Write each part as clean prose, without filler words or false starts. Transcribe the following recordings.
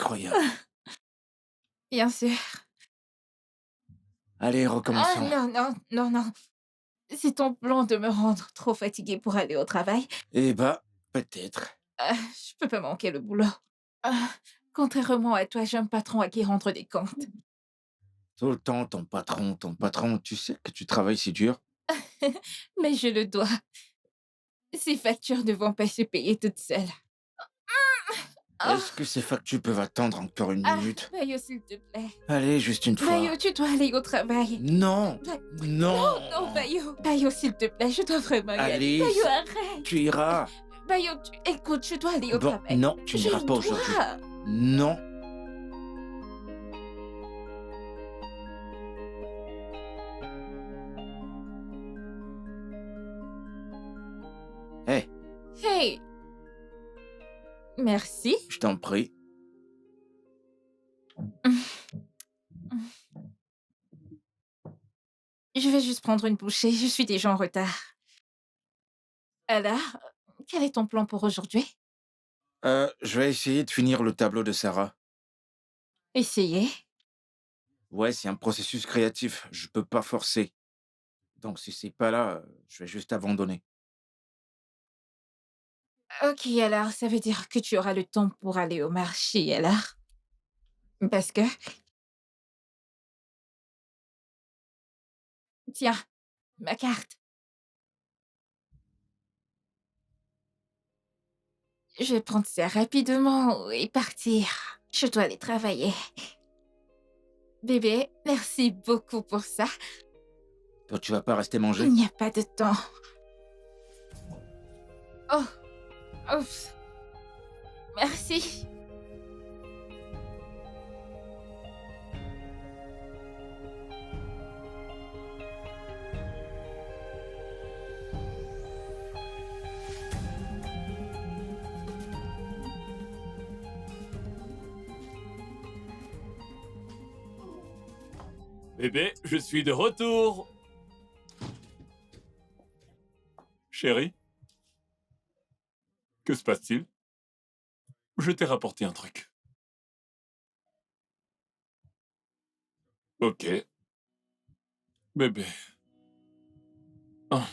incroyable. Bien sûr. Allez, Ah recommençons. non, non, non, non. C'est ton plan de me rendre trop fatiguée pour aller au travail. Eh bah, peut-être. Je peux pas manquer le boulot. Ah, contrairement à toi, j'ai un patron à qui rendre des comptes. Tout le temps, ton patron, tu sais que tu travailles si dur? Mais je le dois. Ces factures ne vont pas se payer toutes seules. Est-ce Ah, que ces factures peuvent attendre encore une minute? Bayo, s'il te plaît. Allez, juste une Bayo, fois. tu dois aller au travail. Non! Ba- non, non, Non! Bayo. Bayo, s'il te plaît, je dois vraiment y aller. Bayo, Alice, arrête. tu iras. Bayo, écoute, je dois aller au Bon, travail. non, tu Je n'iras pas aujourd'hui. dois. Non. Hé, Hey, merci. je t'en prie. Je vais juste prendre une bouchée, je suis déjà en retard. Alors, quel est ton plan pour aujourd'hui? Je vais essayer de finir le tableau de Sarah. Essayer. Ouais, c'est un processus créatif, je peux pas forcer. Donc si c'est pas là, je vais juste abandonner. Ok, alors ça veut dire que tu auras le temps pour aller au marché, alors? Parce que, tiens, ma carte. Je vais prendre ça rapidement et partir. Je dois aller travailler. Bébé, merci beaucoup pour ça. Toi, tu vas pas rester Il manger? n'y a pas de temps. Oh, ouf, merci. Bébé, je suis de retour. Chérie, que se passe-t-il? Je t'ai rapporté un truc. Ok. Bébé. Ah,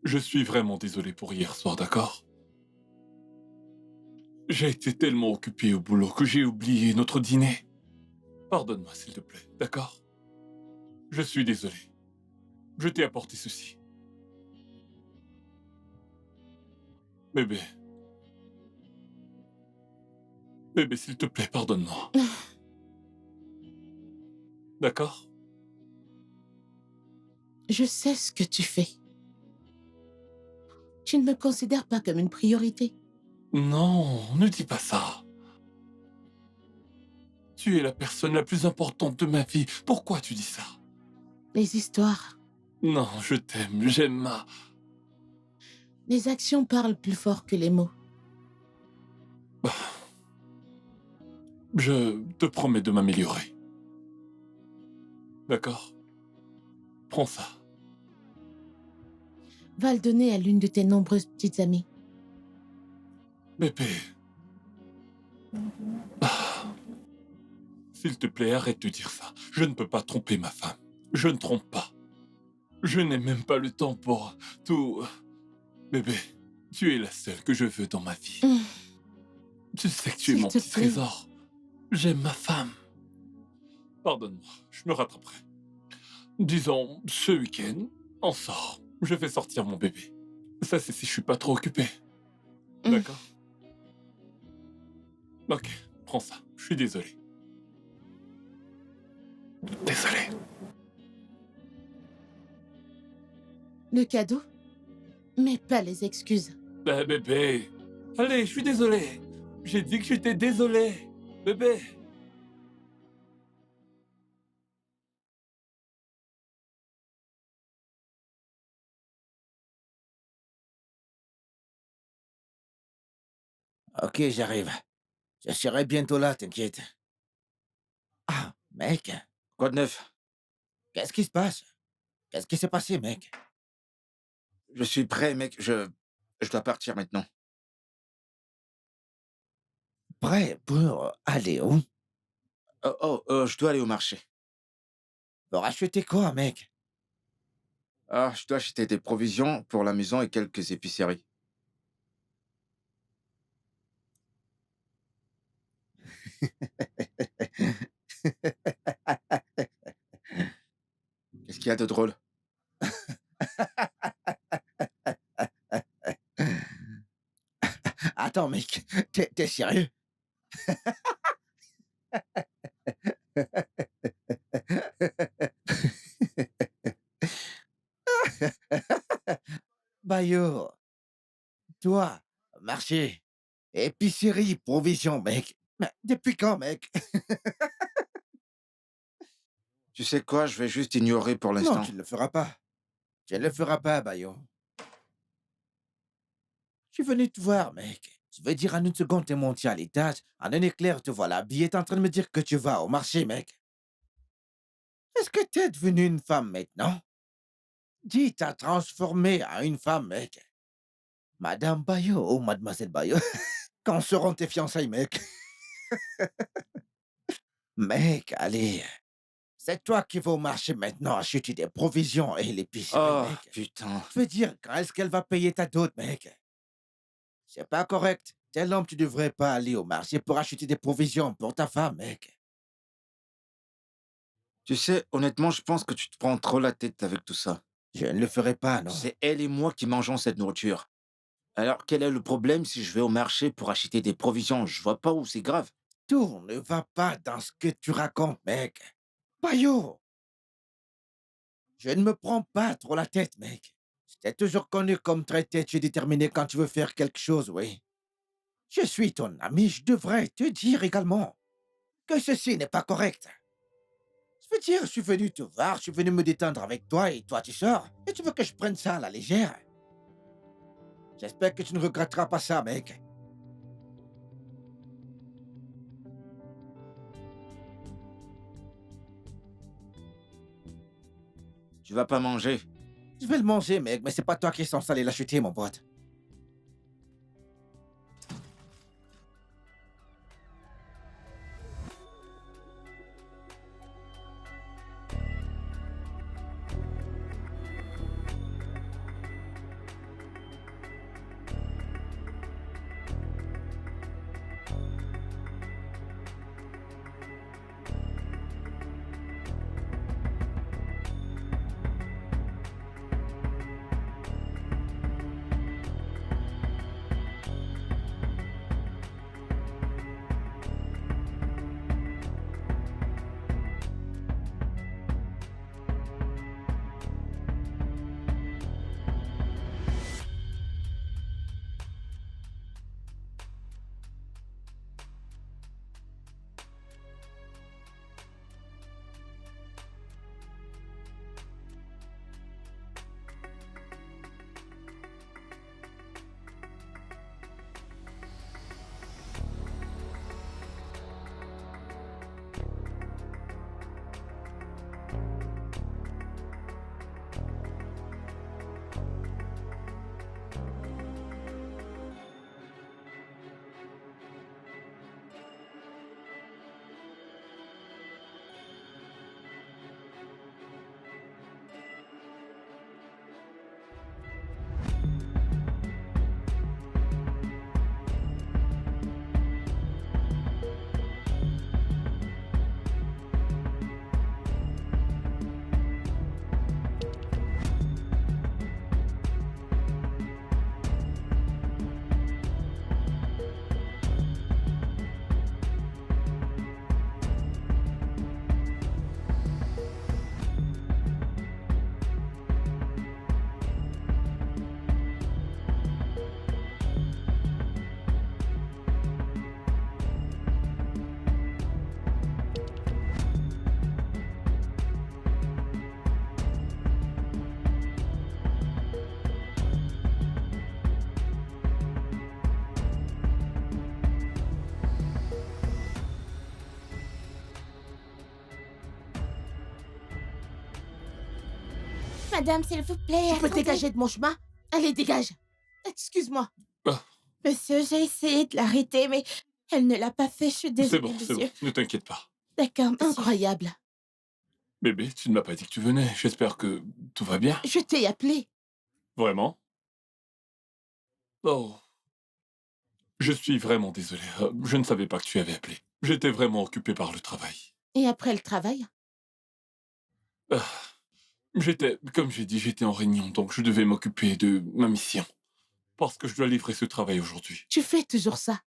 je suis vraiment désolé pour hier soir, d'accord? J'ai été tellement occupé au boulot que j'ai oublié notre dîner. Pardonne-moi, s'il te plaît, d'accord? Je suis désolé. Je t'ai apporté ceci. Bébé. Bébé, s'il te plaît, pardonne-moi. D'accord? Je sais ce que tu fais. Tu ne me considères pas comme une priorité. Non, ne dis pas ça. Tu es la personne la plus importante de ma vie. Pourquoi tu dis ça? Les histoires, Non, je t'aime, j'aime ma... les actions parlent plus fort que les mots. Je te promets de m'améliorer. D'accord? Prends ça. Va le donner à l'une de tes nombreuses petites amies. Bébé. Ah, s'il te plaît, arrête de dire ça. Je ne peux pas tromper ma femme. Je ne trompe pas. Je n'ai même pas le temps pour tout... Bébé, tu es la seule que je veux dans ma vie. Hum, Tu sais que tu es S'il mon te petit plaît. trésor. J'aime ma femme. Pardonne-moi, je me rattraperai. Disons, ce week-end, on sort. Je fais sortir mon bébé. Ça, c'est si je suis pas trop occupé. Hum. D'accord? Ok, prends ça. Je suis désolé. Désolé. Le cadeau, mais pas les excuses. Bah, bébé. Allez, je suis désolé. J'ai dit que j'étais désolé. Bébé. OK, j'arrive. Je serai bientôt là, t'inquiète. Ah, mec, quoi de neuf? Qu'est-ce qui se passe? Qu'est-ce qui s'est passé, mec? Je suis prêt, mec, je dois partir maintenant. prêt pour aller où? Je dois aller au marché. Pour acheter quoi, mec? Ah, je dois acheter des provisions pour la maison et quelques épiceries. Qu'est-ce qu'il y a de drôle? Attends, mec, t'es sérieux? Bayo, toi, marché, épicerie, provision, mec. Mais depuis quand, mec? Tu sais quoi? Je vais juste ignorer pour Non, l'instant. tu ne le feras pas. Tu ne le feras pas, Bayo. Je suis venu te voir, mec. Je veux dire, en une seconde, t'es monté à l'étage. En un éclair, te voilà habillé. T'es en train de me dire que tu vas au marché, mec. Est-ce que t'es devenue une femme maintenant? Dis, t'as transformé en une femme, mec. Madame Bayo ou Mademoiselle Bayo. Quand seront tes fiançailles, mec? Mec, allez. C'est toi qui vas au marché maintenant acheter des provisions et l'épicerie, Oh, mec. putain. Je veux dire, quand est-ce qu'elle va payer ta dot, mec? C'est pas correct. Tel homme, tu devrais pas aller au marché pour acheter des provisions pour ta femme, mec. Tu sais, honnêtement, je pense que tu te prends trop la tête avec tout ça. Je ne le ferai pas, non. C'est elle et moi qui mangeons cette nourriture. Alors, quel est le problème si je vais au marché pour acheter des provisions? Je vois pas où c'est grave. Tout ne va pas dans ce que tu racontes, mec. Bayo, je ne me prends pas trop la tête, mec. Je t'ai toujours connu comme très têtu et déterminé quand tu veux faire quelque chose, oui. Je suis ton ami, je devrais te dire également que ceci n'est pas correct. Je veux dire, je suis venu te voir, je suis venu me détendre avec toi et toi tu sors. Et tu veux que je prenne ça à la légère? J'espère que tu ne regretteras pas ça, mec. Tu vas pas manger. Je vais le manger, mec, mais c'est pas toi qui es censé aller l'acheter, mon pote. Madame, s'il vous plaît. Tu peux attendez. dégager de mon chemin? Allez, dégage. Excuse-moi. Monsieur, j'ai essayé de l'arrêter, mais Elle ne l'a pas fait, je suis C'est désolée, bon, monsieur. ne t'inquiète pas. D'accord, Monsieur. incroyable. Bébé, tu ne m'as pas dit que tu venais. J'espère que tout va bien. Je t'ai appelé. Vraiment? Oh, je suis vraiment désolé. Je ne savais pas que tu avais appelé. J'étais vraiment occupé par le travail. Et après le travail? Ah, comme j'ai dit, j'étais en réunion, donc je devais m'occuper de ma mission. Parce que je dois livrer ce travail aujourd'hui. Tu fais toujours ça.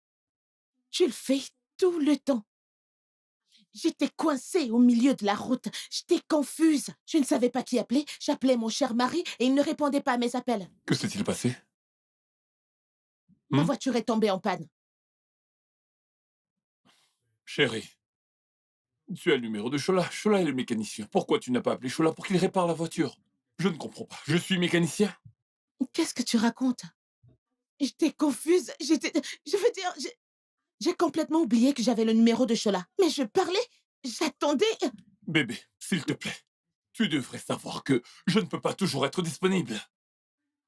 Tu le fais tout le temps. J'étais coincée au milieu de la route. J'étais confuse. Je ne savais pas qui appeler. J'appelais mon cher mari et il ne répondait pas à mes appels. Que s'est-il passé? Ma Hmm? voiture est tombée en panne. Chérie, tu as le numéro de Chola. Chola est le mécanicien. Pourquoi tu n'as pas appelé Chola pour qu'il répare la voiture? Je ne comprends pas. Je suis mécanicien? Qu'est-ce que tu racontes? J'étais confuse. Je veux dire, j'ai complètement oublié que j'avais le numéro de Chola. Mais je parlais, j'attendais. Bébé, s'il te plaît, tu devrais savoir que je ne peux pas toujours être disponible.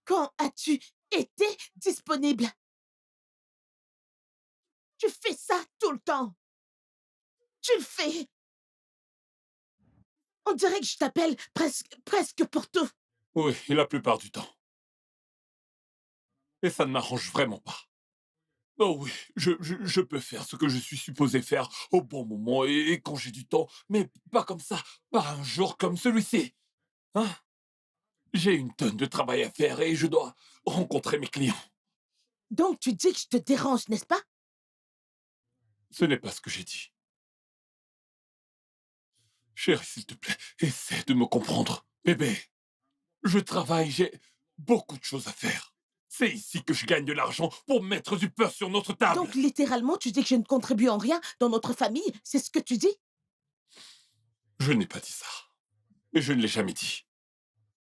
Quand as-tu été disponible? Tu fais ça tout le temps. Tu le fais. On dirait que je t'appelle presque pour tout. Oui, et la plupart du temps. Et ça ne m'arrange vraiment pas. Oh oui, je peux faire ce que je suis supposé faire au bon moment et quand j'ai du temps, mais pas comme ça, pas un jour comme celui-ci. Hein? J'ai une tonne de travail à faire et je dois rencontrer mes clients. Donc tu dis que je te dérange, n'est-ce pas? Ce n'est pas ce que j'ai dit. Chérie, s'il te plaît, essaie de me comprendre. Bébé, je travaille, j'ai beaucoup de choses à faire. C'est ici que je gagne de l'argent pour mettre du beurre sur notre table. Donc littéralement, tu dis que je ne contribue en rien dans notre famille? C'est ce que tu dis? Je n'ai pas dit ça. Et je ne l'ai jamais dit.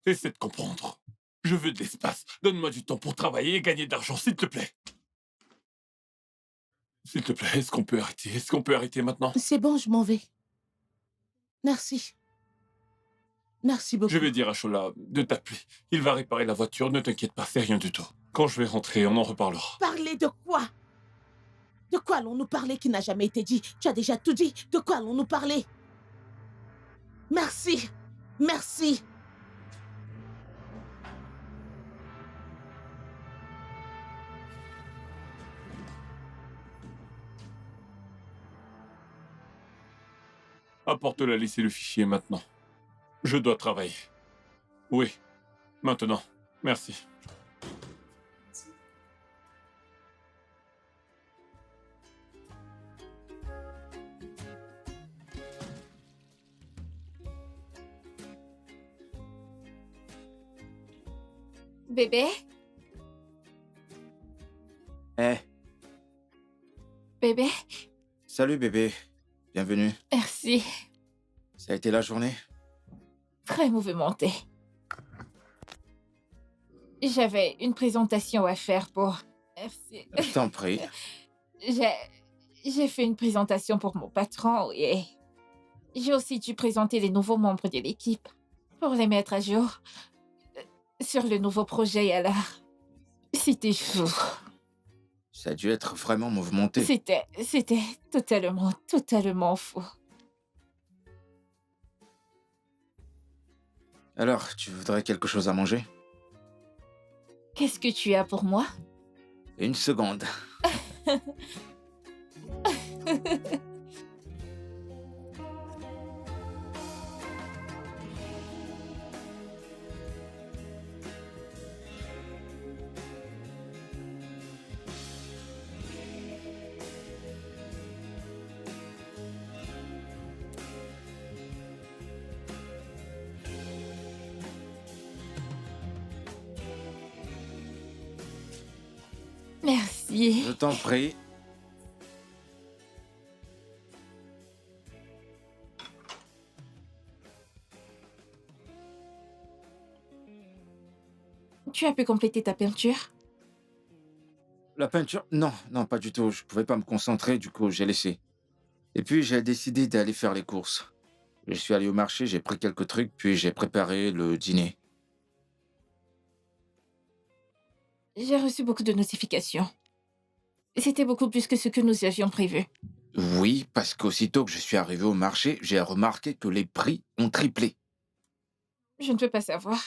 Essaie de comprendre. Je veux de l'espace. Donne-moi du temps pour travailler et gagner de l'argent, s'il te plaît. S'il te plaît, est-ce qu'on peut arrêter? Est-ce qu'on peut arrêter maintenant? C'est bon, je m'en vais. Merci. Merci beaucoup. Je vais dire à Chola de t'appeler. Il va réparer la voiture, ne t'inquiète pas, c'est rien du tout. Quand je vais rentrer, on en reparlera. Parler de quoi? De quoi allons-nous parler qui n'a jamais été dit? Tu as déjà tout dit. De quoi allons-nous parler? Merci. Merci. Apporte la liste et le fichier maintenant. Je dois travailler. Oui, maintenant. Merci. Bébé? Eh, Bébé? salut bébé. Bienvenue. Merci. Ça a été la journée? Très mouvementé. J'avais une présentation à faire pour... Merci. Je t'en prie. J'ai fait une présentation pour mon patron et j'ai aussi dû présenter les nouveaux membres de l'équipe pour les mettre à jour sur le nouveau projet. Alors, c'était fou. Ça a dû être vraiment mouvementé. C'était totalement fou. Alors, tu voudrais quelque chose à manger? Qu'est-ce que tu as pour moi? Une seconde. Merci. Je t'en prie. Tu as pu compléter ta peinture? La peinture? Non, non, pas du tout. Je pouvais pas me concentrer, du coup, j'ai laissé. Et puis, j'ai décidé d'aller faire les courses. Je suis allé au marché, j'ai pris quelques trucs, puis j'ai préparé le dîner. J'ai reçu beaucoup de notifications. C'était beaucoup plus que ce que nous avions prévu. Oui, parce qu'aussitôt que je suis arrivé au marché, j'ai remarqué que les prix ont triplé. Je ne peux pas savoir.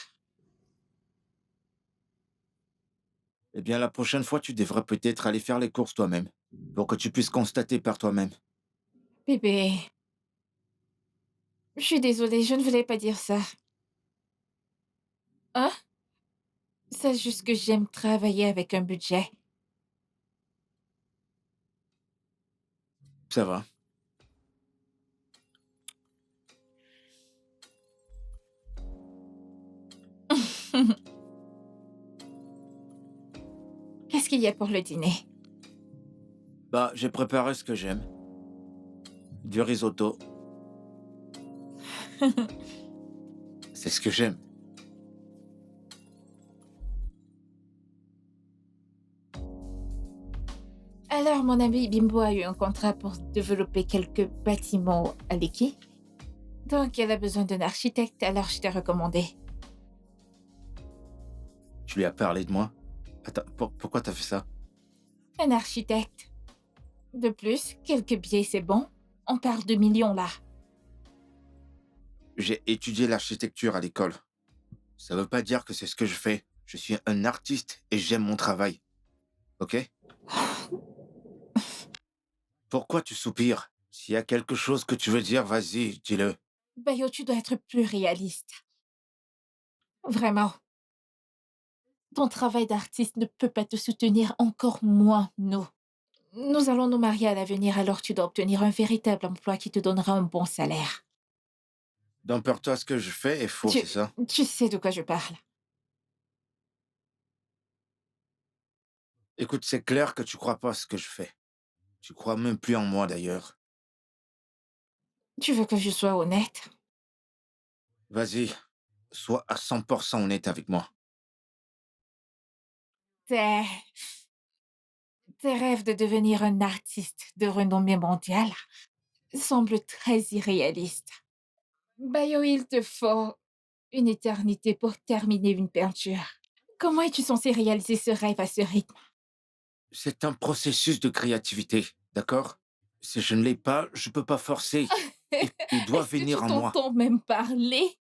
Eh bien, la prochaine fois, tu devrais peut-être aller faire les courses toi-même, pour que tu puisses constater par toi-même. Bébé, je suis désolée, je ne voulais pas dire ça. Hein? C'est juste que j'aime travailler avec un budget. Ça va. Qu'est-ce qu'il y a pour le dîner? Bah, j'ai préparé ce que j'aime. Du risotto. C'est ce que j'aime. Alors, mon ami Bimbo a eu un contrat pour développer quelques bâtiments à Lekki. Donc, elle a besoin d'un architecte, alors je t'ai recommandé. Tu lui as parlé de moi? Attends, pourquoi t'as fait ça? Un architecte. De plus, quelques billets, c'est bon. On parle de millions, là. J'ai étudié l'architecture à l'école. Ça veut pas dire que c'est ce que je fais. Je suis un artiste et j'aime mon travail. Ok? Pourquoi tu soupires? S'il y a quelque chose que tu veux dire, vas-y, dis-le. Bayo, tu dois être plus réaliste. Vraiment. Ton travail d'artiste ne peut pas te soutenir, encore moins nous. Nous allons nous marier à l'avenir, alors tu dois obtenir un véritable emploi qui te donnera un bon salaire. Donc pour toi, ce que je fais est faux, c'est ça? Tu sais de quoi je parle. Écoute, c'est clair que tu crois pas à ce que je fais. Tu crois même plus en moi, d'ailleurs. Tu veux que je sois honnête? Vas-y, sois à 100% honnête avec moi. Tes rêves de devenir un artiste de renommée mondiale semblent très irréalistes. Bayo, il te faut une éternité pour terminer une peinture. Comment es-tu censé réaliser ce rêve à ce rythme? C'est un processus de créativité, d'accord? Si je ne l'ai pas, je peux pas forcer. Il doit Est-ce que venir tu en moi. t'entends même parler?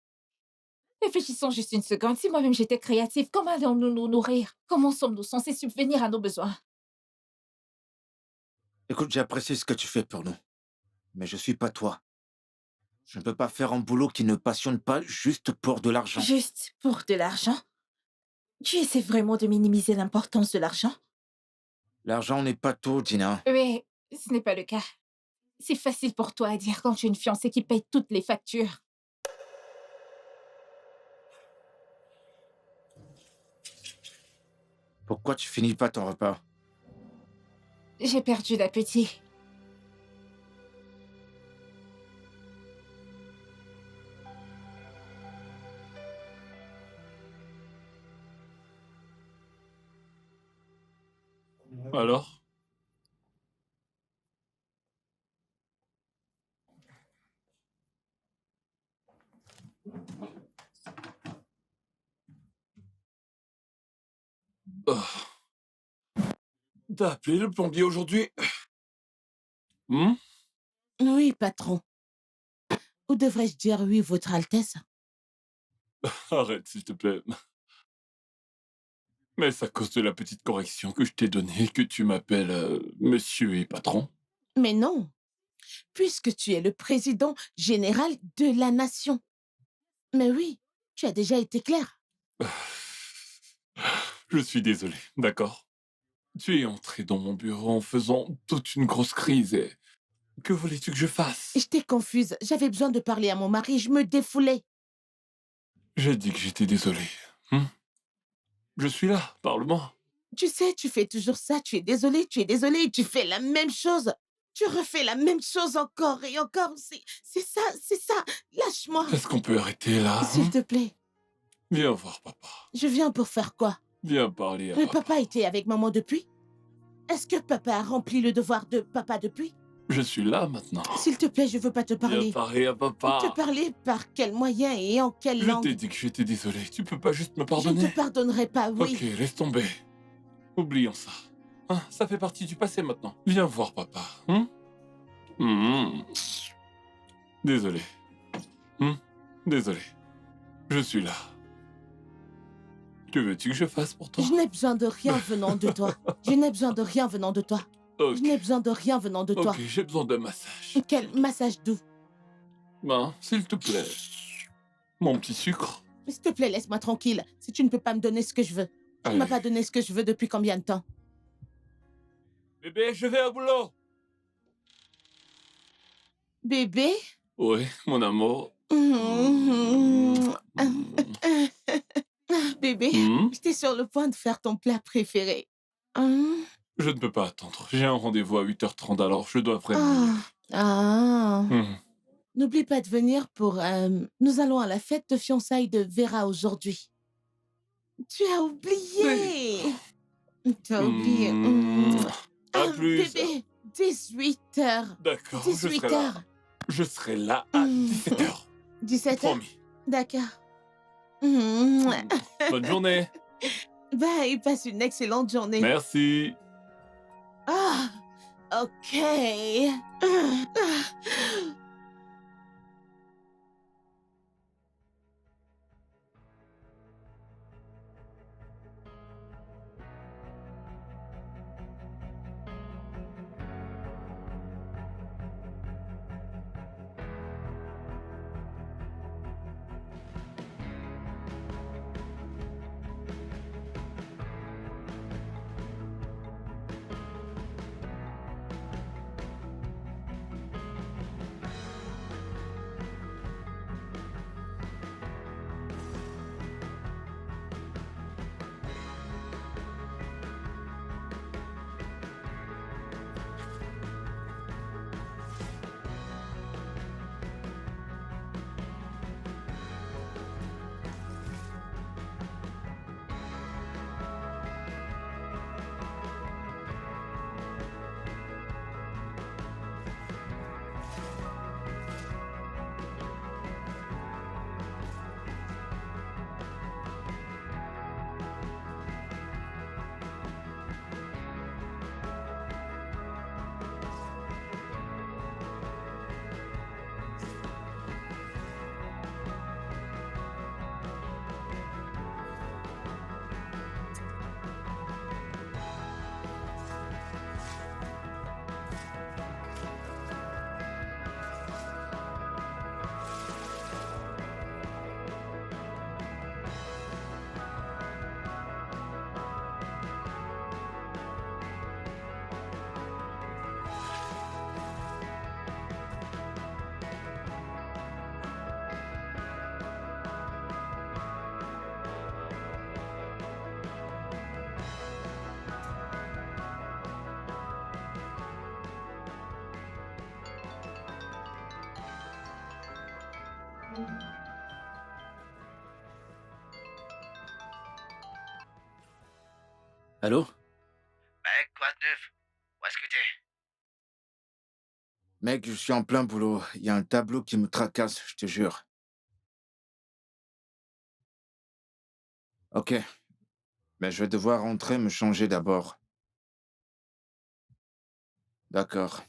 Réfléchissons juste une seconde. Si moi-même j'étais créative, comment allons-nous nous nourrir? Comment sommes-nous censés subvenir à nos besoins? Écoute, j'apprécie ce que tu fais pour nous. Mais je suis pas toi. Je ne peux pas faire un boulot qui ne passionne pas juste pour de l'argent. Juste pour de l'argent? Tu essaies vraiment de minimiser l'importance de l'argent? L'argent n'est pas tout, Dina. Oui, ce n'est pas le cas. C'est facile pour toi à dire quand tu as une fiancée qui paye toutes les factures. Pourquoi tu finis pas ton repas? J'ai perdu l'appétit. Alors? Oh. T'as appelé le plombier aujourd'hui? Hmm? Oui, patron. Ou devrais-je dire oui, Votre Altesse? Arrête, s'il te plaît. Mais c'est à cause de la petite correction que je t'ai donnée que tu m'appelles monsieur et patron. Mais non, puisque tu es le président général de la nation. Mais oui, tu as déjà été clair. Je suis désolé, d'accord? Tu es entré dans mon bureau en faisant toute une grosse crise et... Que voulais-tu que je fasse? J'étais confuse. J'avais besoin de parler à mon mari. Je me défoulais. J'ai dit que j'étais désolé. Hmm? Je suis là, parle-moi. Tu sais, tu fais toujours ça. Tu es désolé, et tu fais la même chose. Tu refais la même chose encore et encore. C'est ça, c'est ça. Lâche-moi. Est-ce qu'on peut arrêter là? S'il te plaît. Viens voir papa. Je viens pour faire quoi? Viens parler à Le papa. papa était avec maman depuis? Est-ce que papa a rempli le devoir de papa depuis? Je suis là maintenant. S'il te plaît, je veux pas te parler. Viens parler à papa. Te parler par quel moyen et en quelle Je langue? t'ai dit que j'étais désolé. Tu peux pas juste me Je ne pardonner? te pardonnerai pas, oui. Ok, laisse tomber. Oublions ça. hein, ça fait partie du passé maintenant. Viens voir papa. Hein? Désolé. Désolé. Je suis là. Que veux-tu que je fasse pour toi? Je n'ai besoin de rien venant de toi. Je n'ai besoin de rien venant de toi. Ok, Je n'ai besoin de rien venant de toi. ok, j'ai besoin d'un massage. Quel massage doux. Ben, s'il te plaît. Mon petit sucre. S'il te plaît, laisse-moi tranquille. Si tu ne peux pas me donner ce que je veux. Tu ne m'as Allez. pas donné ce que je veux depuis combien de temps? Bébé, je vais au boulot. Bébé? Oui, mon amour. Bébé, j'étais sur le point de faire ton plat préféré. Je ne peux pas attendre. J'ai un rendez-vous à 8h30, alors je dois vraiment... N'oublie pas de venir pour... nous allons à la fête de fiançailles de Vera aujourd'hui. Tu as oublié. Tu as oublié. À plus. Bébé, 18h. D'accord, je serai 18h. là. Je serai là à 17h. 17h? Promis. D'accord. Bonne journée. Bye, passe une excellente journée. Merci. Ah, ok. Allô? Mec, quoi de neuf? Où est-ce que t'es? Mec, je suis en plein boulot. Il y a un tableau qui me tracasse, je te jure. Ok, mais je vais devoir rentrer me changer d'abord. D'accord.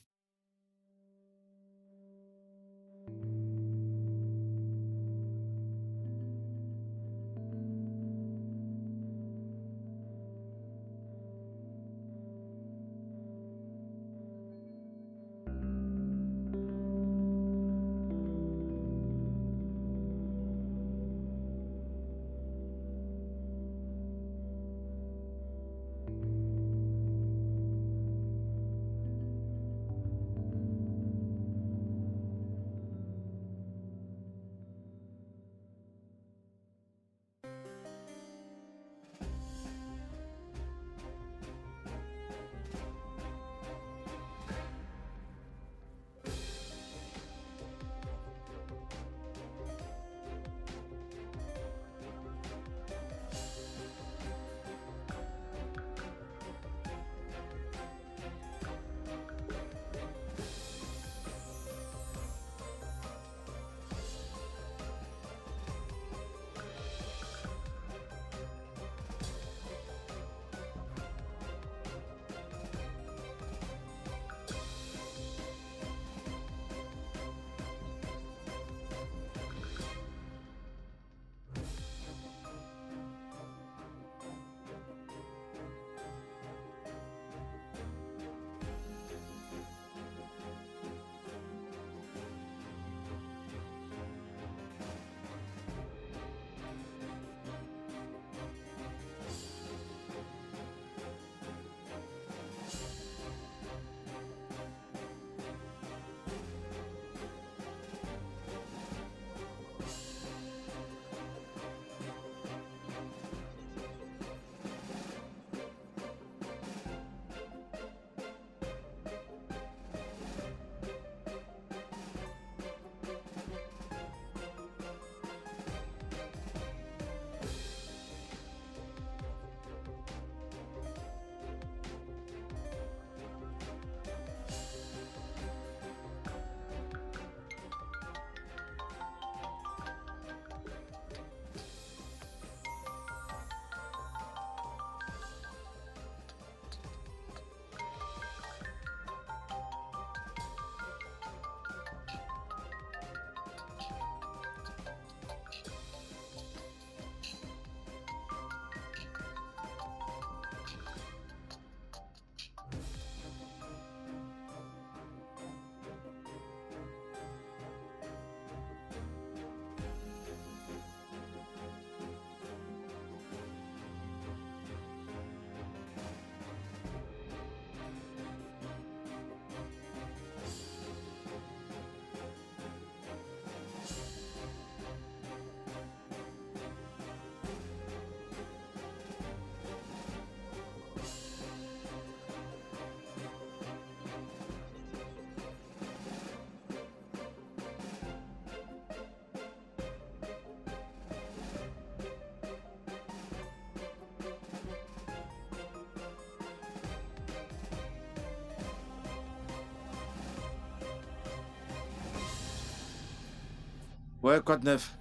Ouais, quoi de neuf?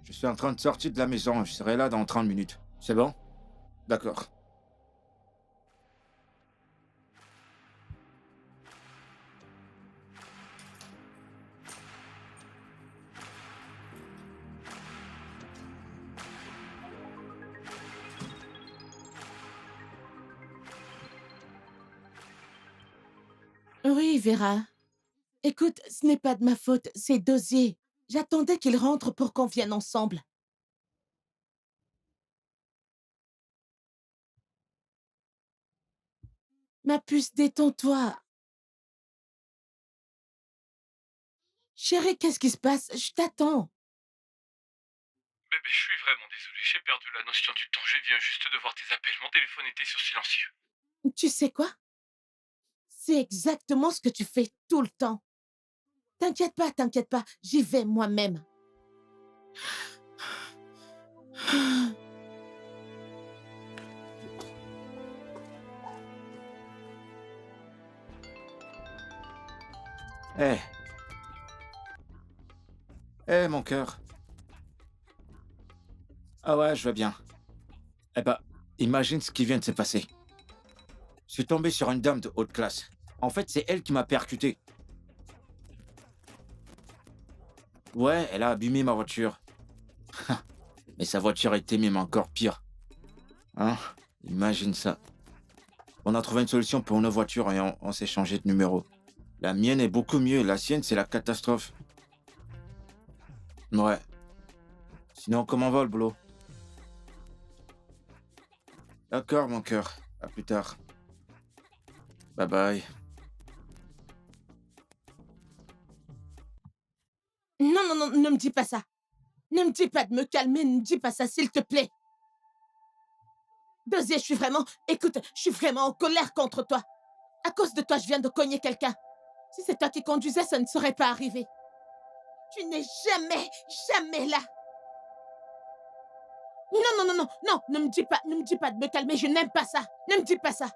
Je suis en train de sortir de la maison. Je serai là dans 30 minutes. C'est bon? D'accord. Oui, Vera. Écoute, ce n'est pas de ma faute, c'est Dosier. J'attendais qu'il rentre pour qu'on vienne ensemble. Ma puce, détends-toi. Chérie, qu'est-ce qui se passe? Je t'attends. Bébé, je suis vraiment désolé, j'ai perdu la notion du temps. Je viens juste de voir tes appels. Mon téléphone était sur silencieux. Tu sais quoi? C'est exactement ce que tu fais tout le temps. T'inquiète pas, j'y vais moi-même. Hé. Hé, mon cœur. Ah ouais, je vais bien. Eh ben, imagine ce qui vient de se passer. Je suis tombé sur une dame de haute classe. En fait, c'est elle qui m'a percuté. Ouais, elle a abîmé ma voiture. Mais sa voiture était même encore pire. Hein? Imagine ça. On a trouvé une solution pour nos voitures et on s'est changé de numéro. La mienne est beaucoup mieux, la sienne, c'est la catastrophe. Ouais. Sinon, comment va le boulot? D'accord, mon cœur. À plus tard. Bye bye. Non, non, non, ne me dis pas ça. Ne me dis pas de me calmer, ne me dis pas ça, s'il te plaît. Dosier, écoute, je suis vraiment en colère contre toi. À cause de toi, je viens de cogner quelqu'un. Si c'est toi qui conduisais, ça ne serait pas arrivé. Tu n'es jamais là. Non, non, non, non, non, ne me dis pas de me calmer, je n'aime pas ça. Ne me dis pas ça.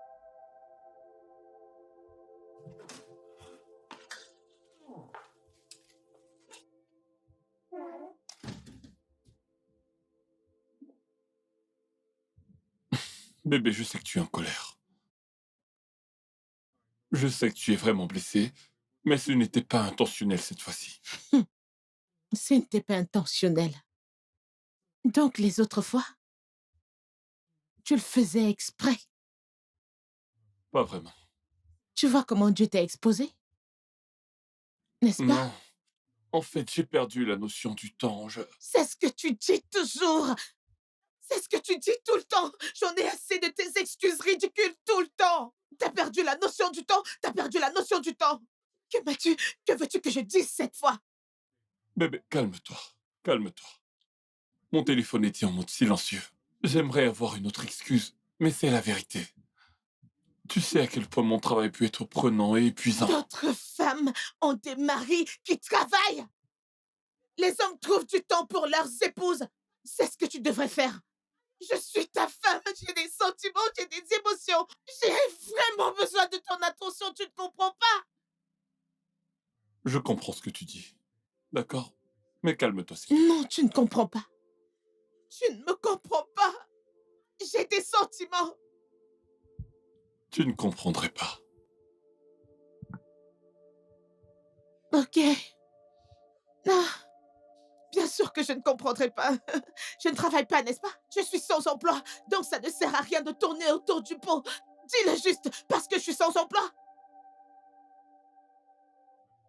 Bébé, je sais que tu es en colère. Je sais que tu es vraiment blessé, mais ce n'était pas intentionnel cette fois-ci. Ce n'était pas intentionnel. Donc les autres fois, tu le faisais exprès. Pas vraiment. Tu vois comment Dieu t'a exposé? N'est-ce pas? Non. En fait, j'ai perdu la notion du temps. C'est ce que tu dis toujours. C'est ce que tu dis tout le temps. J'en ai assez de tes excuses ridicules tout le temps. T'as perdu la notion du temps. T'as perdu la notion du temps. Que m'as-tu? Que veux-tu que je dise cette fois? Bébé, calme-toi. Calme-toi. Mon téléphone était en mode silencieux. J'aimerais avoir une autre excuse, mais c'est la vérité. Tu sais à quel point mon travail peut être prenant et épuisant. D'autres femmes ont des maris qui travaillent. Les hommes trouvent du temps pour leurs épouses. C'est ce que tu devrais faire. Je suis ta femme, j'ai des sentiments, j'ai des émotions. J'ai vraiment besoin de ton attention, tu ne comprends pas? Je comprends ce que tu dis. D'accord? Mais calme-toi, s'il te plaît. Non, tu ne comprends pas. Tu ne me comprends pas. J'ai des sentiments. Tu ne comprendrais pas. Ok. Ah, bien sûr que je ne comprendrai pas. Je ne travaille pas, n'est-ce pas? Je suis sans emploi, donc ça ne sert à rien de tourner autour du pot. Dis-le juste, parce que je suis sans emploi.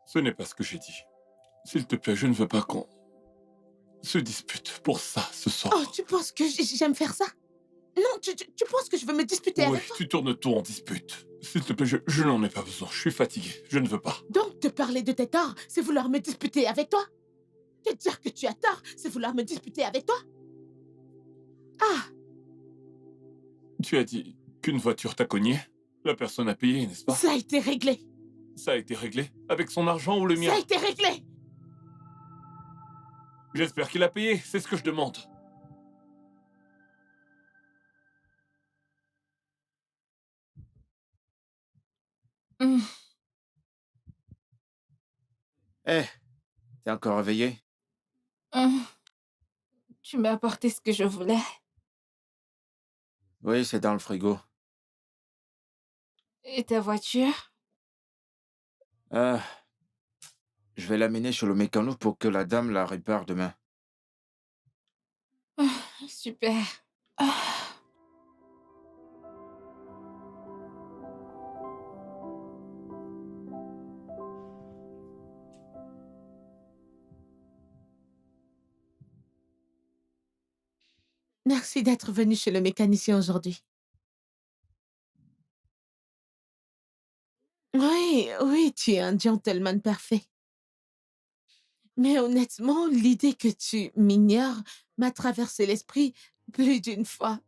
Ce n'est pas ce que j'ai dit. S'il te plaît, je ne veux pas qu'on se dispute pour ça ce soir. Oh, tu penses que j'aime faire ça? Non, tu penses que je veux me disputer Oui, avec toi? tu tournes tout en dispute. S'il te plaît, je n'en ai pas besoin. Je suis fatigué. Je ne veux pas. Donc, te parler de tes torts, c'est vouloir me disputer avec toi? Te dire que tu as tort, c'est vouloir me disputer avec toi? Ah, Tu as dit qu'une voiture t'a cogné. La personne a payé, n'est-ce pas? ça a été réglé. Ça a été réglé? Avec son argent ou le mien? Ça a été réglé. J'espère qu'il a payé. C'est ce que je demande. Hum, Hé, t'es encore réveillé? Hum, Tu m'as apporté ce que je voulais. Oui, c'est dans le frigo. Et ta voiture? Euh, je vais l'amener chez le mécano pour que la dame la répare demain. Super. Ah, Merci d'être venu chez le mécanicien aujourd'hui. Oui, oui, tu es un gentleman parfait. Mais honnêtement, l'idée que tu m'ignores m'a traversé l'esprit plus d'une fois.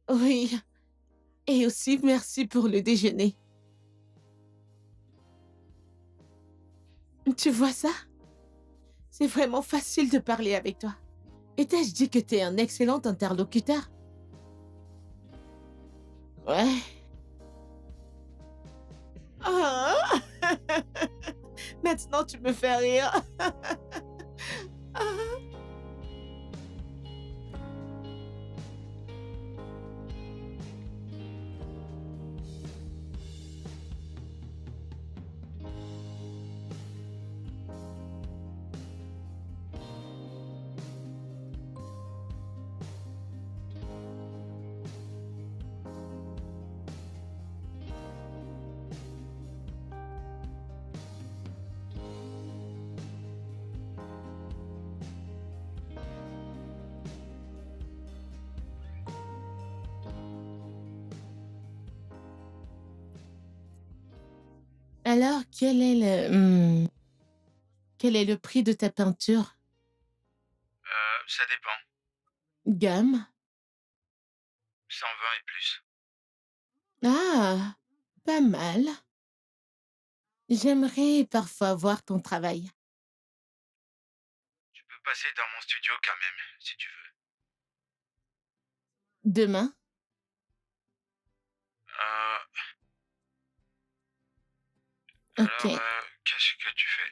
Oui, et aussi merci pour le déjeuner. Tu vois ça? C'est vraiment facile de parler avec toi. Et t'ai-je dit que t'es un excellent interlocuteur? Ouais. Ah. Maintenant, tu me fais rire. Alors, quel est le prix de ta peinture? Ça dépend. Gamme? 120 et plus. Ah, pas mal. J'aimerais parfois voir ton travail. Tu peux passer dans mon studio quand même, si tu veux. Demain? Euh, Ok. qu'est-ce que tu fais?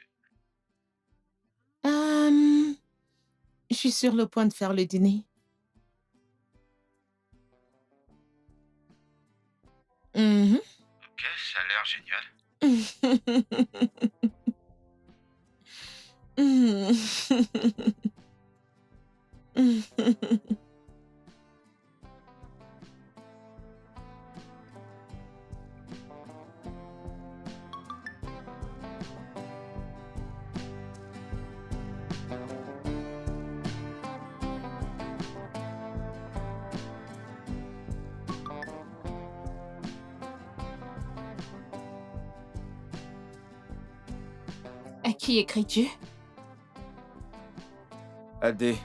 Euh, je suis sur le point de faire le dîner. Mhm. Ok, ça a l'air génial. à qui écris-tu? AD.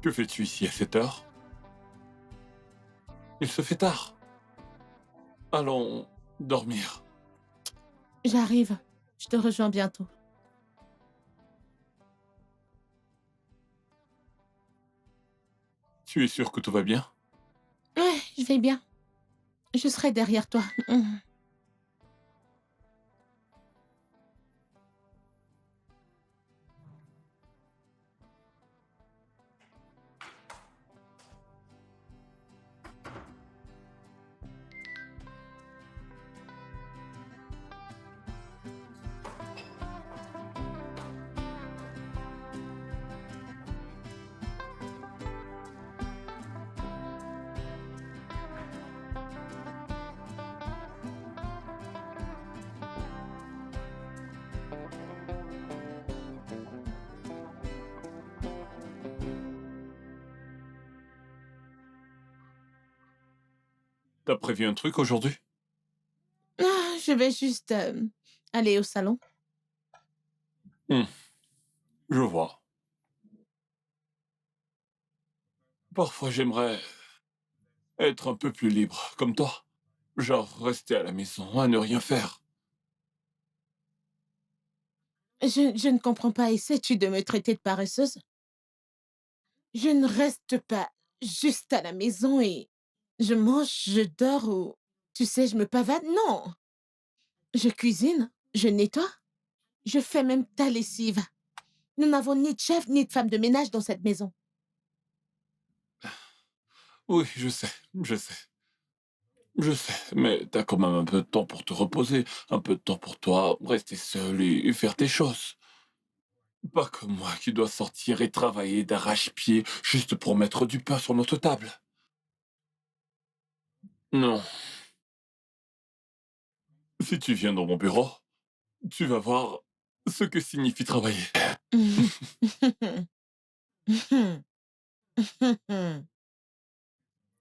Que fais-tu ici à cette heure? Il se fait tard. Allons dormir. J'arrive. Je te rejoins bientôt. Tu es sûr que tout va bien? Ouais, je vais bien. Je serai derrière toi. T'as prévu un truc aujourd'hui? Ah, je vais juste aller au salon. Hmm, je vois. Parfois, j'aimerais être un peu plus libre, comme toi. Genre, rester à la maison, à ne rien faire. Je ne comprends pas. Essaies-tu de me traiter de paresseuse? Je ne reste pas juste à la maison et je mange, je dors ou, tu sais, je me pavane. Non, je cuisine, je nettoie, je fais même ta lessive. Nous n'avons ni de chef ni de femme de ménage dans cette maison. Oui, je sais. Je sais, mais t'as quand même un peu de temps pour te reposer, un peu de temps pour toi, rester seul et faire tes choses. Pas comme moi qui dois sortir et travailler d'arrache-pied juste pour mettre du pain sur notre table. Non, si tu viens dans mon bureau, tu vas voir ce que signifie travailler.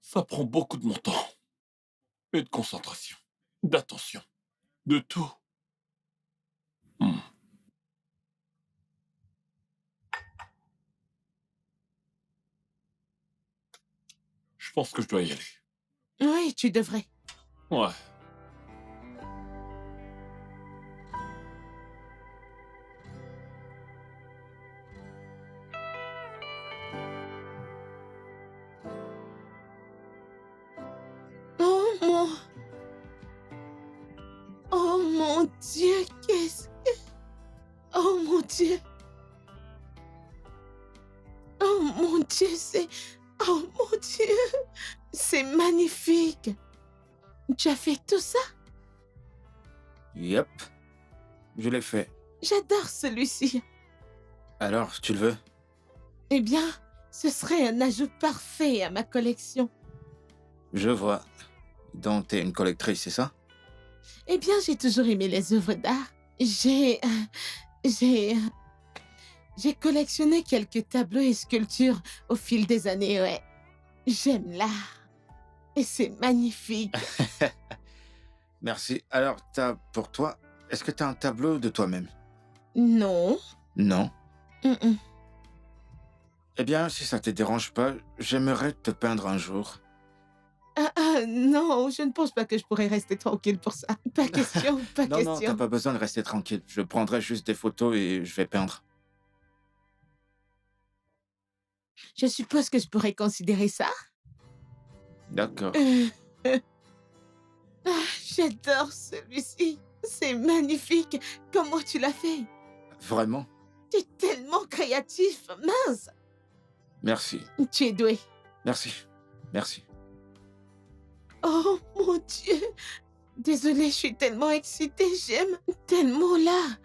Ça prend beaucoup de mon temps et de concentration, d'attention, de tout. Hmm. Je pense que je dois y aller. Oui, tu devrais. Ouais. Oh mon... Oh mon Dieu, qu'est-ce... Oh mon Dieu. Oh mon Dieu, c'est... Oh mon Dieu. C'est magnifique. Tu as fait tout ça? Yep, je l'ai fait. J'adore celui-ci. Alors, tu le veux? Eh bien, ce serait un ajout parfait à ma collection. Je vois. Donc, t'es une collectrice, c'est ça? Eh bien, j'ai toujours aimé les œuvres d'art. J'ai... J'ai collectionné quelques tableaux et sculptures au fil des années, ouais. J'aime l'art. Et c'est magnifique. Merci. Alors, pour toi, est-ce que t'as un tableau de toi-même? Non. Non. Mm-mm. Eh bien, si ça te dérange pas, j'aimerais te peindre un jour. Non, je ne pense pas que je pourrais rester tranquille pour ça. Pas question, pas Non, non, t'as question. pas besoin de rester tranquille. Je prendrai juste des photos et je vais peindre. Je suppose que je pourrais considérer ça. D'accord. Euh, J'adore celui-ci. C'est magnifique. Comment tu l'as fait? Vraiment? Tu es tellement créatif. Mince. Merci. Tu es doué. Merci. Merci. Oh mon Dieu. Désolée, je suis tellement excitée. J'aime tellement là.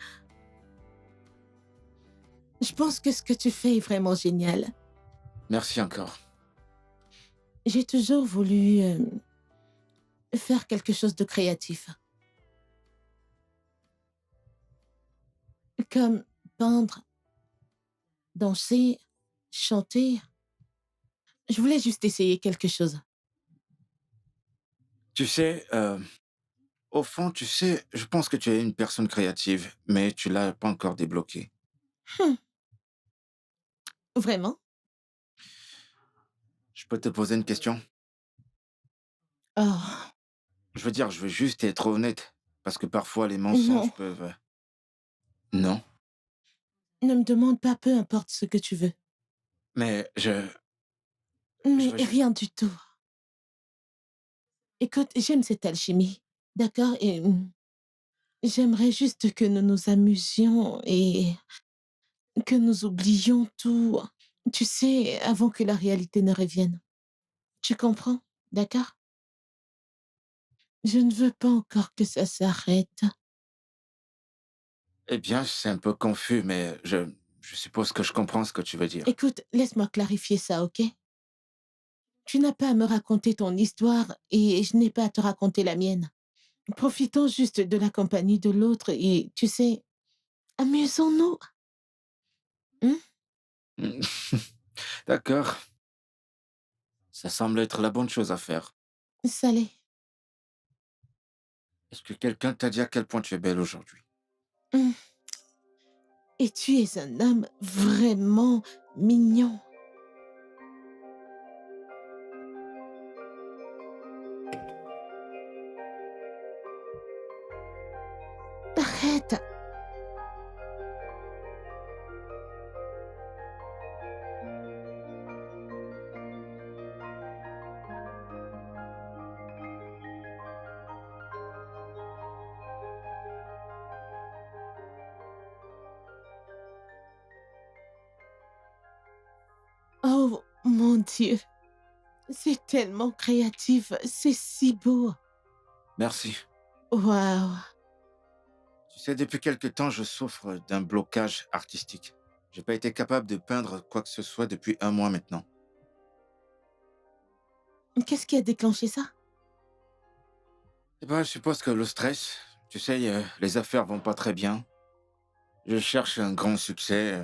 Je pense que ce que tu fais est vraiment génial. Merci encore. J'ai toujours voulu faire quelque chose de créatif. Comme peindre, danser, chanter. Je voulais juste essayer quelque chose. Tu sais, au fond, tu sais, je pense que tu es une personne créative, mais tu l'as pas encore débloquée. Hum, vraiment? Je peux te poser une question? Oh, Je veux dire, je veux juste être honnête, parce que parfois les non. mensonges peuvent... Non, Ne me demande pas, peu importe ce que tu veux. mais je Mais veux juste... rien du tout. Écoute, j'aime cette alchimie. D'accord? Et j'aimerais juste que nous nous amusions et que nous oublions tout. Tu sais, avant que la réalité ne revienne. Tu comprends? D'accord? Je ne veux pas encore que ça s'arrête. Eh bien, c'est un peu confus, mais je suppose que je comprends ce que tu veux dire. Écoute, laisse-moi clarifier ça, ok? Tu n'as pas à me raconter ton histoire et je n'ai pas à te raconter la mienne. Profitons juste de la compagnie de l'autre et, tu sais, amusons-nous. Hein? D'accord. Ça semble être la bonne chose à faire. Salé. Est-ce que quelqu'un t'a dit à quel point tu es belle aujourd'hui? Hum. Et tu es un homme vraiment mignon. Arrête. Oh mon Dieu, c'est tellement créatif, c'est si beau. Merci. Waouh. Tu sais, depuis quelque temps, je souffre d'un blocage artistique. J'ai pas été capable de peindre quoi que ce soit depuis 1 mois maintenant. Qu'est-ce qui a déclenché ça? Eh ben, je suppose que le stress, tu sais, les affaires vont pas très bien. Je cherche un grand succès.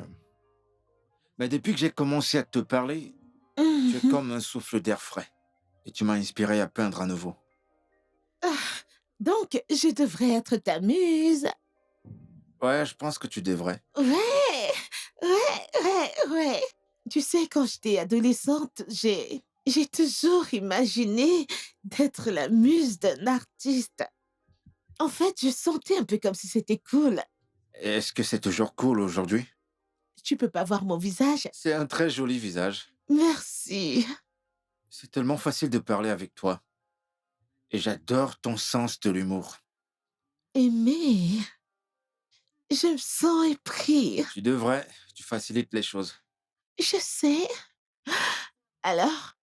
Mais depuis que j'ai commencé à te parler, tu es Mhm. comme un souffle d'air frais. Et tu m'as inspiré à peindre à nouveau. Ah, donc, je devrais être ta muse. Ouais, je pense que tu devrais. Ouais, ouais. Tu sais, quand j'étais adolescente, j'ai toujours imaginé d'être la muse d'un artiste. En fait, je sentais un peu comme si c'était cool. Est-ce que c'est toujours cool aujourd'hui? Tu peux pas voir mon visage? C'est un très joli visage. Merci. C'est tellement facile de parler avec toi. Et j'adore ton sens de l'humour. Aimé, je me sens épris. Tu devrais, tu facilites les choses. Je sais. Alors,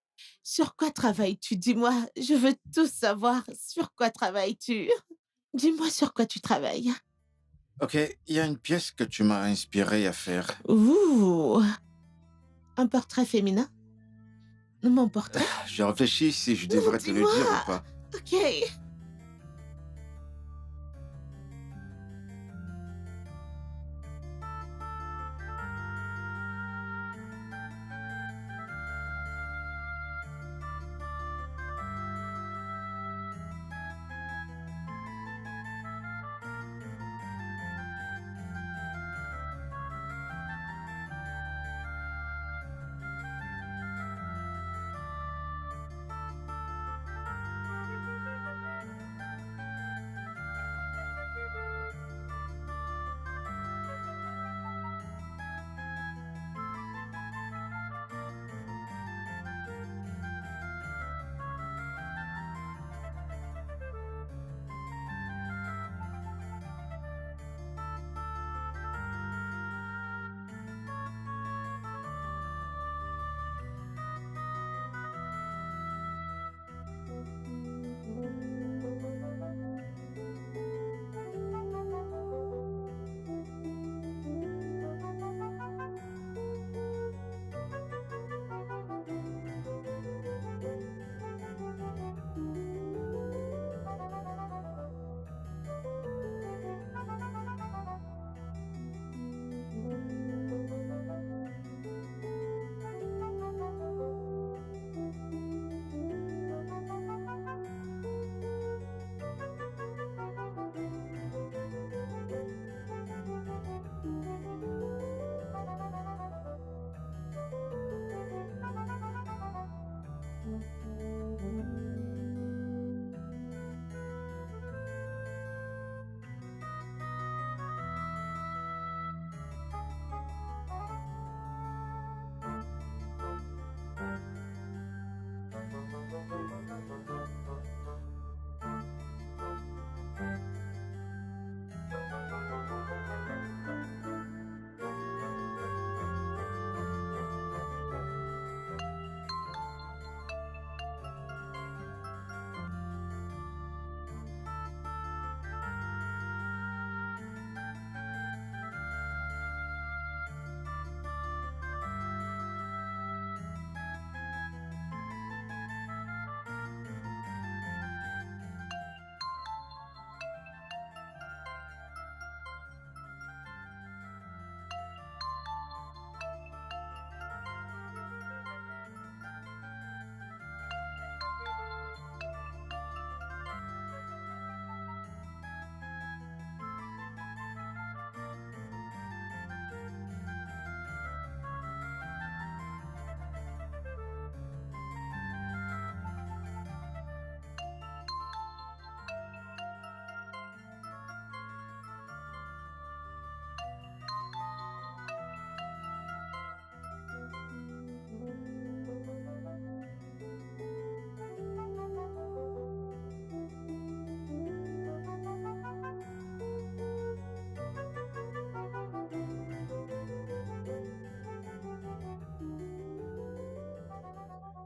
sur quoi travailles-tu? Dis-moi, je veux tout savoir. Sur quoi travailles-tu? Dis-moi sur quoi tu travailles. Ok, il y a une pièce que tu m'as inspiré à faire. Ouh, un portrait féminin? Mon portrait? Je réfléchis si je Non, devrais te le dis-moi. dire ou pas. Ok.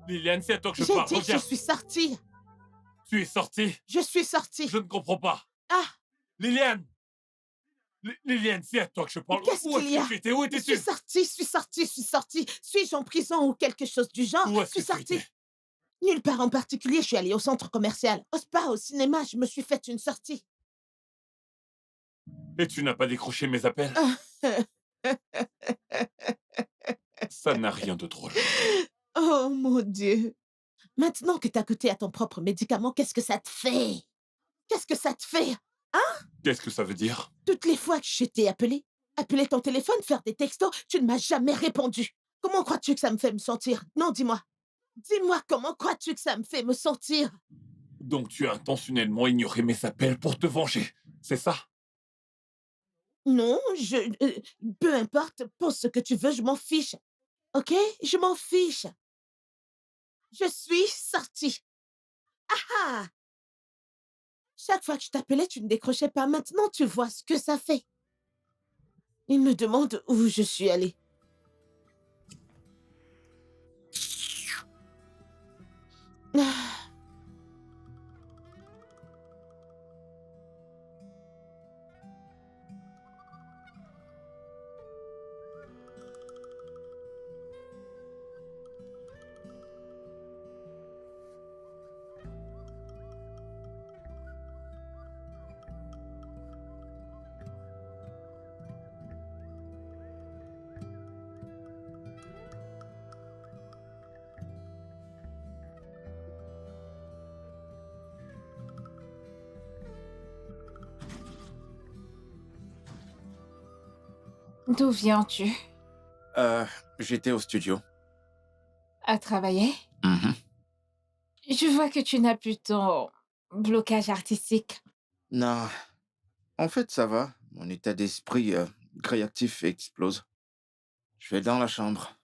Liliane, c'est à toi que je J'ai parle. dit que je Regarde, suis sortie. tu es sortie. Je suis sortie. Je ne comprends pas. Ah, Liliane! Liliane, c'est à toi que je parle. qu'est-ce Où qu'il y est-ce a? que tu étais? Où Je suis étais-tu? sortie, je suis sortie, je suis sortie. Suis-je en prison ou quelque chose du genre? Où Je est-ce suis que tu sortie. étais? Nulle part en particulier, je suis allée au centre commercial. Au spa, au cinéma, je me suis faite une sortie. Et tu n'as pas décroché mes appels? Ah, Ça n'a rien de drôle. oh mon Dieu. Maintenant que t'as goûté à ton propre médicament, qu'est-ce que ça te fait? Qu'est-ce que ça te fait? Qu'est-ce que ça veut dire? Toutes les fois que je t'ai appelé ton téléphone, faire des textos, tu ne m'as jamais répondu. Comment crois-tu que ça me fait me sentir? Non, dis-moi. Dis-moi, comment crois-tu que ça me fait me sentir? Donc tu as intentionnellement ignoré mes appels pour te venger, c'est ça? Non, peu importe, pense ce que tu veux, je m'en fiche. OK? Je m'en fiche. Je suis sortie. Ah! Chaque fois que je t'appelais, tu ne décrochais pas. Maintenant, tu vois ce que ça fait. Il me demande où je suis allée. Ah, D'où viens-tu? J'étais au studio. À travailler? Mhm. Je vois que tu n'as plus ton blocage artistique. Non, en fait, ça va. Mon état d'esprit créatif explose. Je vais dans la chambre.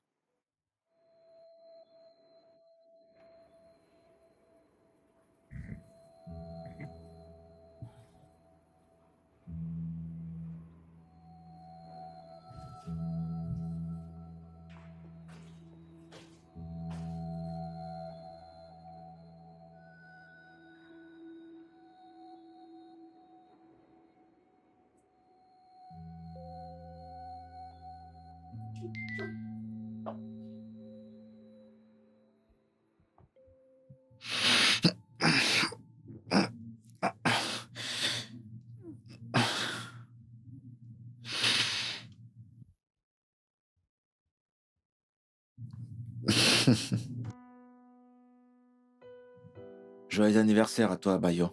Joyeux anniversaire à toi, Bayo.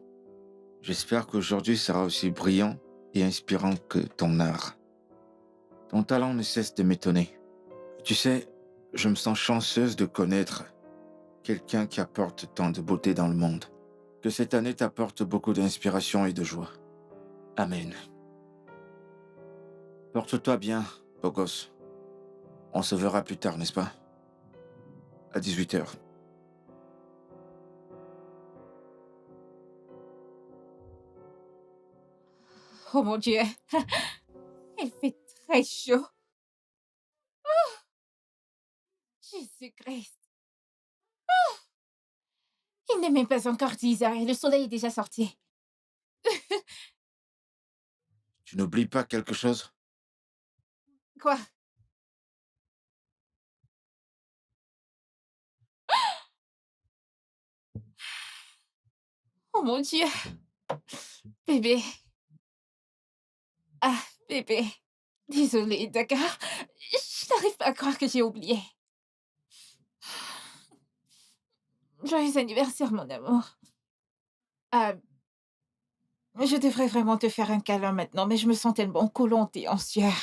J'espère qu'aujourd'hui sera aussi brillant et inspirant que ton art. Ton talent ne cesse de m'étonner. Tu sais, je me sens chanceuse de connaître quelqu'un qui apporte tant de beauté dans le monde. Que cette année t'apporte beaucoup d'inspiration et de joie. Amen. Porte-toi bien, beau gosse. On se verra plus tard, n'est-ce pas? À 18h. Oh mon Dieu! Il fait très chaud. Jésus-Christ! Il n'est même pas encore 10 heures et le soleil est déjà sorti. Tu n'oublies pas quelque chose? Quoi? Oh mon Dieu! Bébé. Ah, bébé. Désolée, d'accord? Je n'arrive pas à croire que j'ai oublié. Joyeux anniversaire, mon amour. Ah, je devrais vraiment te faire un câlin maintenant, mais je me sens tellement collante et en sueur.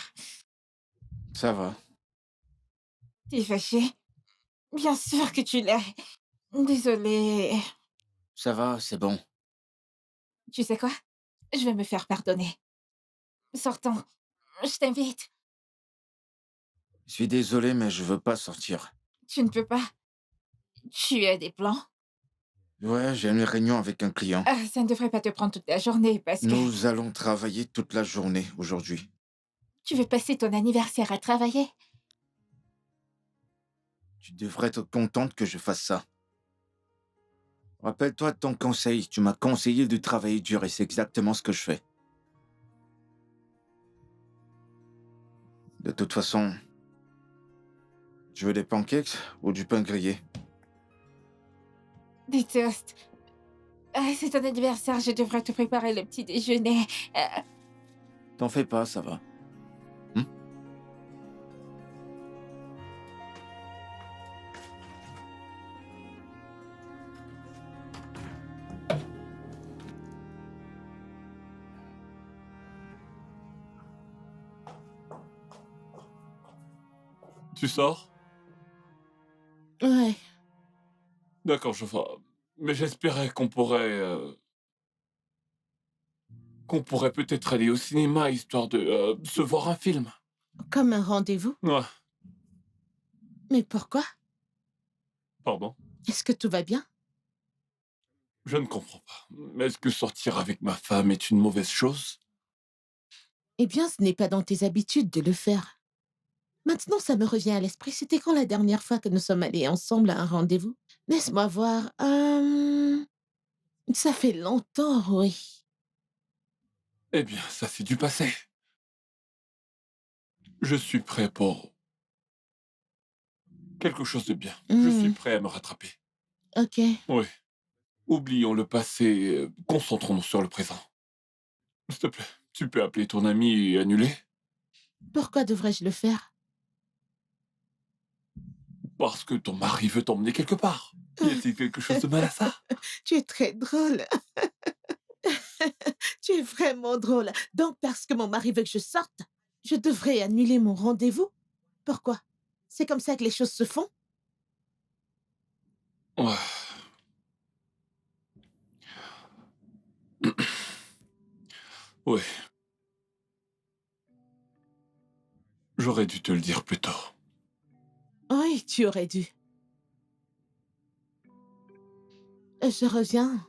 Ça va. T'es fâchée? Bien sûr que tu l'es. Désolée. Ça va, c'est bon. Tu sais quoi? Je vais me faire pardonner. Sortons. Je t'invite. Je suis désolé, mais je veux pas sortir. Tu ne peux pas. Tu as des plans? Ouais, j'ai une réunion avec un client. Ah, ça ne devrait pas te prendre toute la journée parce que Nous allons travailler toute la journée aujourd'hui. tu veux passer ton anniversaire à travailler. Tu devrais être contente que je fasse ça. Rappelle-toi de ton conseil. Tu m'as conseillé de travailler dur et c'est exactement ce que je fais. De toute façon, tu veux des pancakes ou du pain grillé? Des toasts. C'est ton anniversaire, je devrais te préparer le petit déjeuner. T'en fais pas, ça va. Tu sors? Ouais. D'accord, je vois. Mais j'espérais qu'on pourrait peut-être aller au cinéma histoire de se voir un film. Comme un rendez-vous? Ouais, Mais pourquoi? pardon. Est-ce que tout va bien? Je ne comprends pas. Est-ce que sortir avec ma femme est une mauvaise chose? Eh bien, ce n'est pas dans tes habitudes de le faire. Maintenant, ça me revient à l'esprit. C'était quand la dernière fois que nous sommes allés ensemble à un rendez-vous? Laisse-moi voir. Ça fait longtemps, oui. Eh bien, ça c'est du passé. Je suis prêt pour quelque chose de bien. Je suis prêt à me rattraper. Ok. Oui. Oublions le passé, concentrons-nous sur le présent. S'il te plaît, tu peux appeler ton ami et annuler? Pourquoi devrais-je le faire? Parce que ton mari veut t'emmener quelque part. Y a-t-il quelque chose de mal à ça? Tu es très drôle. Tu es vraiment drôle. Donc, parce que mon mari veut que je sorte, je devrais annuler mon rendez-vous? Pourquoi? C'est comme ça que les choses se font? Ouais. Oui. J'aurais dû te le dire plus tôt. Oui, tu aurais dû. Je reviens.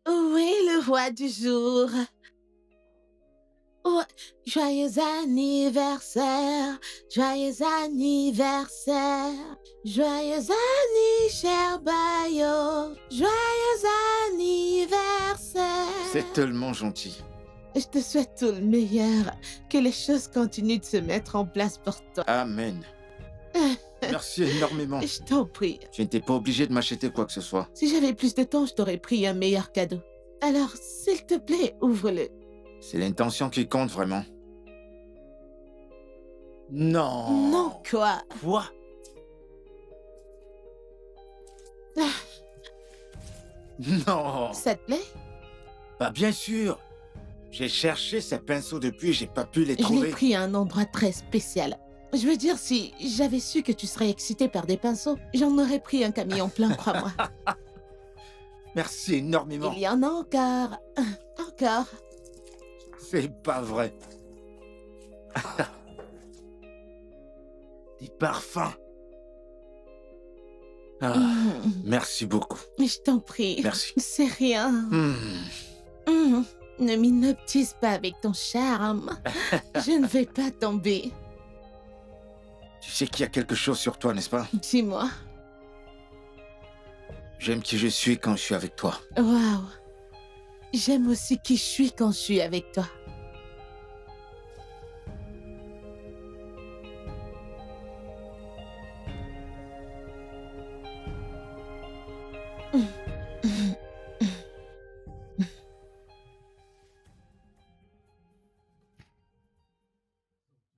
Oui, le roi du jour. Oh, joyeux anniversaire, joyeux anniversaire, joyeux anniversaire, cher Bayo, joyeux anniversaire. C'est tellement gentil. Je te souhaite tout le meilleur, que les choses continuent de se mettre en place pour toi. Amen. Merci énormément. Je t'en prie. Tu n'étais pas obligé de m'acheter quoi que ce soit. Si j'avais plus de temps, je t'aurais pris un meilleur cadeau. Alors, s'il te plaît, ouvre-le. C'est l'intention qui compte vraiment. Non. Non, quoi? Quoi? Non. Ça te plaît? Bah bien sûr. J'ai cherché ces pinceaux depuis et j'ai pas pu les Je l'ai trouver. pris à un endroit très spécial. Je veux dire, si j'avais su que tu serais excité par des pinceaux, j'en aurais pris un camion plein, crois-moi. Merci énormément. Il y en a encore. Encore. C'est pas vrai. Des parfums. Ah, merci beaucoup. Je t'en prie. Merci. C'est rien. Ne m'inoptise pas avec ton charme. Je ne vais pas tomber. Tu sais qu'il y a quelque chose sur toi, n'est-ce pas? Dis-moi. J'aime qui je suis quand je suis avec toi. Waouh. J'aime aussi qui je suis quand je suis avec toi.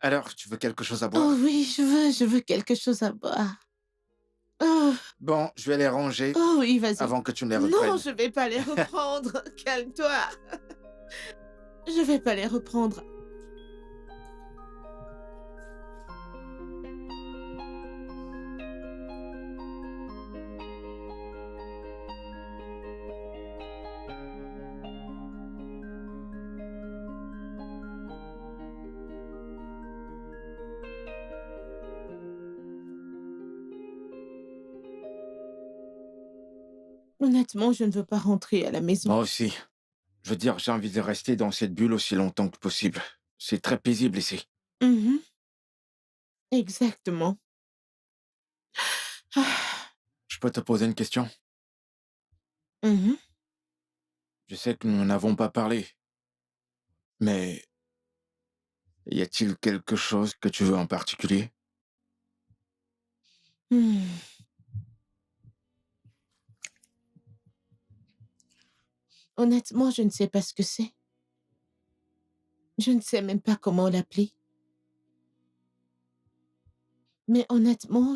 Alors, tu veux quelque chose à boire? Oh oui, je veux quelque chose à boire. Oh, Bon, je vais les ranger oh oui, vas-y. avant que tu ne les reprennes. Non, je vais pas les reprendre. Calme-toi. Je vais pas les reprendre. Honnêtement, je ne veux pas rentrer à la maison. Moi aussi. Je veux dire, j'ai envie de rester dans cette bulle aussi longtemps que possible. C'est très paisible ici. Mhm. Exactement. Ah. Je peux te poser une question? Mhm. Je sais que nous n'avons pas parlé, mais y a-t-il quelque chose que tu veux en particulier? Hmm. Honnêtement, je ne sais pas ce que c'est. Je ne sais même pas comment l'appeler. Mais honnêtement,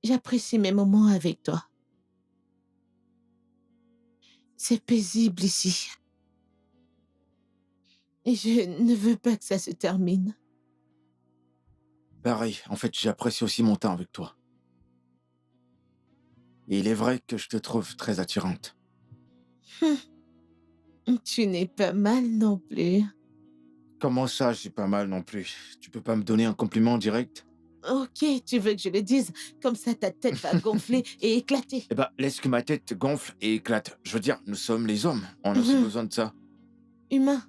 j'apprécie mes moments avec toi. C'est paisible ici. Et je ne veux pas que ça se termine. Pareil, en fait, j'apprécie aussi mon temps avec toi. Et il est vrai que je te trouve très attirante. Tu n'es pas mal non plus. Comment ça, j'ai pas mal non plus? Tu peux pas me donner un compliment direct? Ok, tu veux que je le dise, comme ça ta tête va gonfler et éclater. Eh ben, laisse que ma tête gonfle et éclate. Je veux dire, nous sommes les hommes. On a aussi besoin de ça. Humains.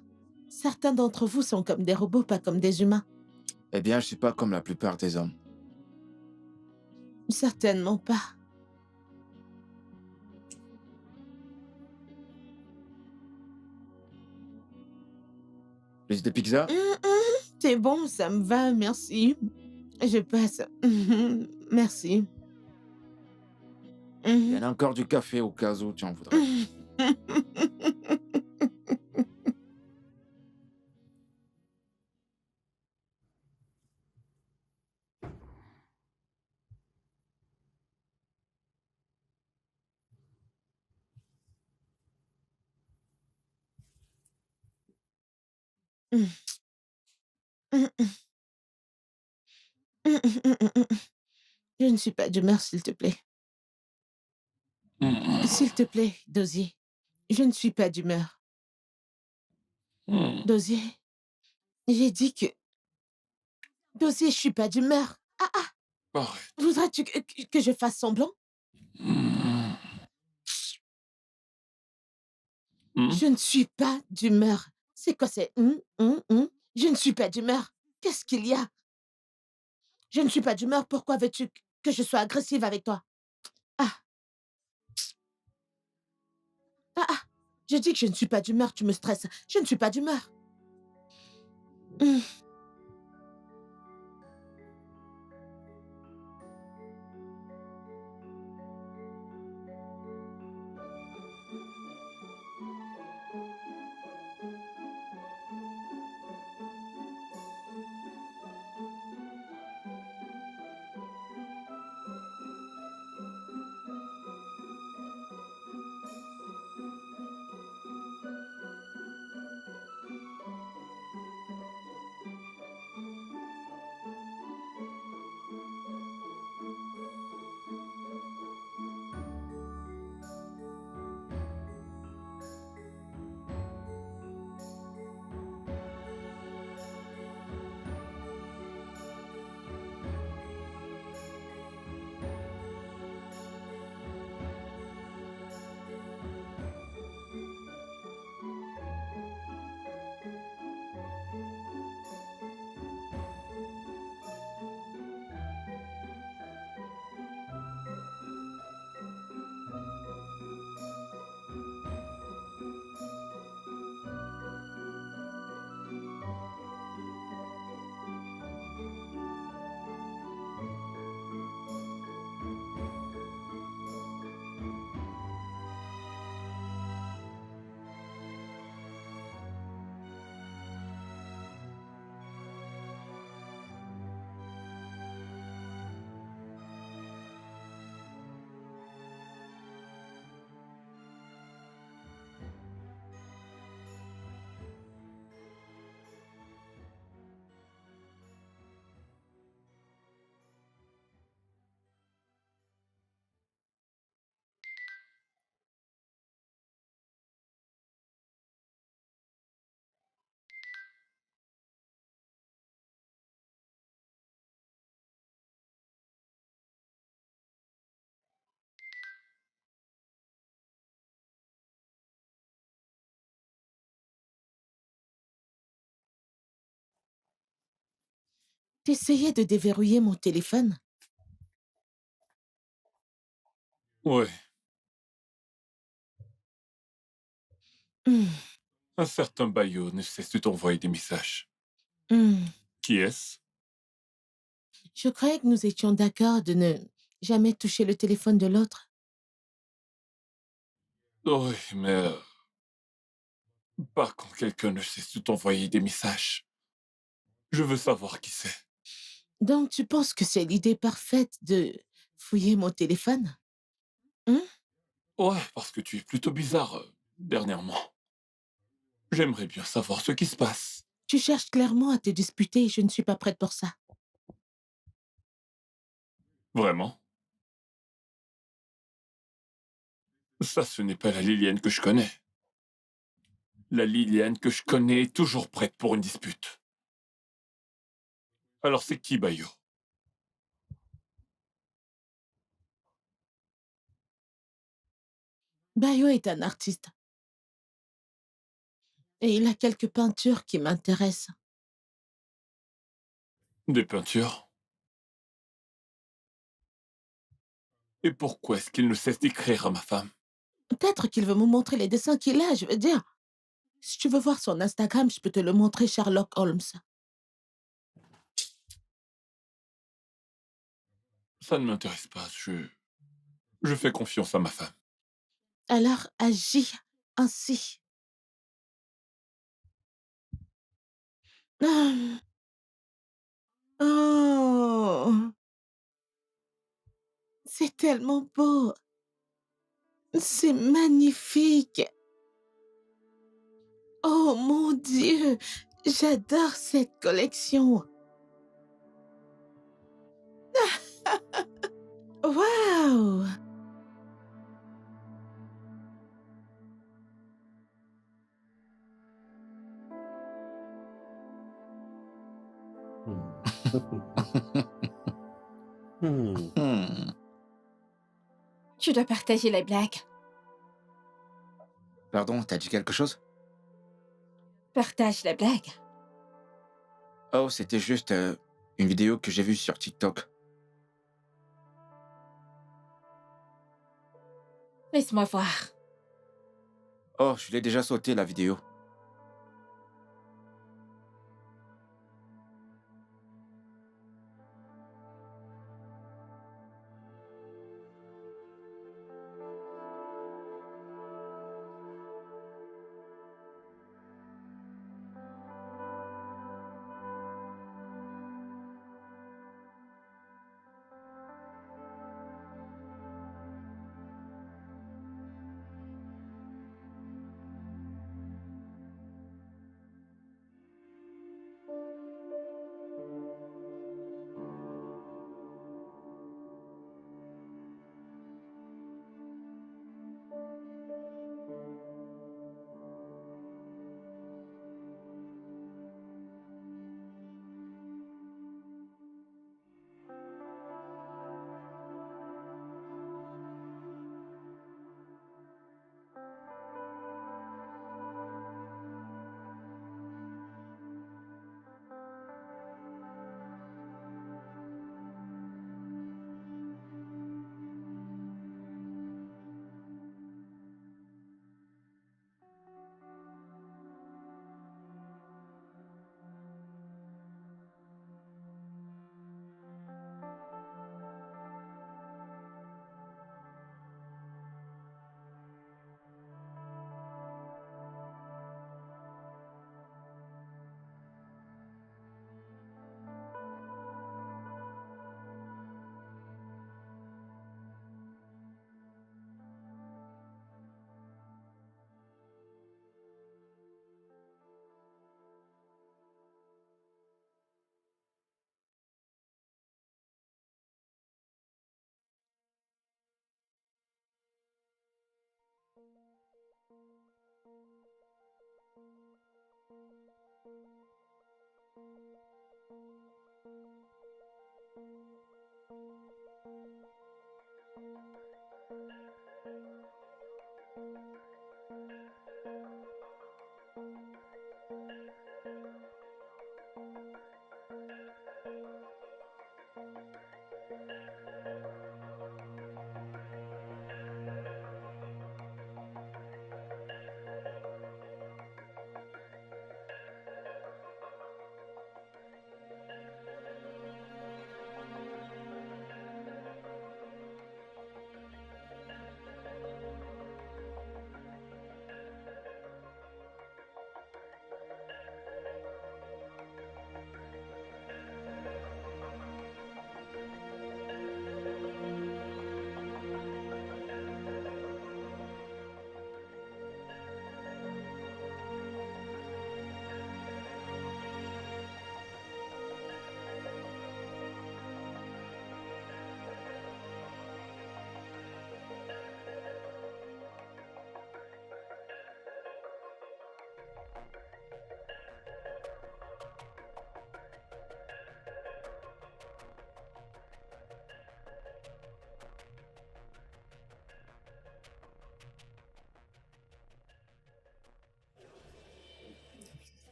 Certains d'entre vous sont comme des robots, pas comme des humains. Eh bien, je suis pas comme la plupart des hommes. Certainement pas. Plus de pizza? C'est bon, ça me va, merci. Je passe. Merci. Il y en a encore du café au cas où tu en voudrais. Je ne suis pas d'humeur, s'il te plaît. S'il te plaît, Dosier. Je ne suis pas d'humeur. Dosier, j'ai dit que... Dosier, je suis pas d'humeur. Arrête. Voudrais-tu que je fasse semblant? Je ne suis pas d'humeur. C'est quoi, c'est... Je ne suis pas d'humeur. Qu'est-ce qu'il y a? Je ne suis pas d'humeur. Pourquoi veux-tu que je sois agressive avec toi? Ah, ah. Je dis que je ne suis pas d'humeur, tu me stresses. Je ne suis pas d'humeur. T'essayais de déverrouiller mon téléphone? Ouais, Hmm, un certain Bayo ne cesse de t'envoyer des messages. hmm. Qui est-ce? Je croyais que nous étions d'accord de ne jamais toucher le téléphone de l'autre. Oui, mais pas quand quelqu'un ne cesse de t'envoyer des messages. Je veux savoir qui c'est. Donc tu penses que c'est l'idée parfaite de fouiller mon téléphone? Hein? Ouais, parce que tu es plutôt bizarre dernièrement. J'aimerais bien savoir ce qui se passe. Tu cherches clairement à te disputer et je ne suis pas prête pour ça. Vraiment? Ça, ce n'est pas la Liliane que je connais. La Liliane que je connais est toujours prête pour une dispute. Alors c'est qui, Bayo? Bayo est un artiste et il a quelques peintures qui m'intéressent. Des peintures? Et pourquoi est-ce qu'il ne cesse d'écrire à ma femme? Peut-être qu'il veut me montrer les dessins qu'il a, je veux dire. Si tu veux voir son Instagram, je peux te le montrer, Sherlock Holmes. Ça ne m'intéresse pas. Je fais confiance à ma femme. Alors agis ainsi. Ah. Oh, c'est tellement beau. C'est magnifique. Oh mon Dieu, j'adore cette collection. Waouh! Hmm. Tu dois partager les blagues. Pardon, t'as dit quelque chose? Partage les blagues. Oh, c'était juste une vidéo que j'ai vue sur TikTok. Laisse-moi voir. Oh, je l'ai déjà sauté la vidéo.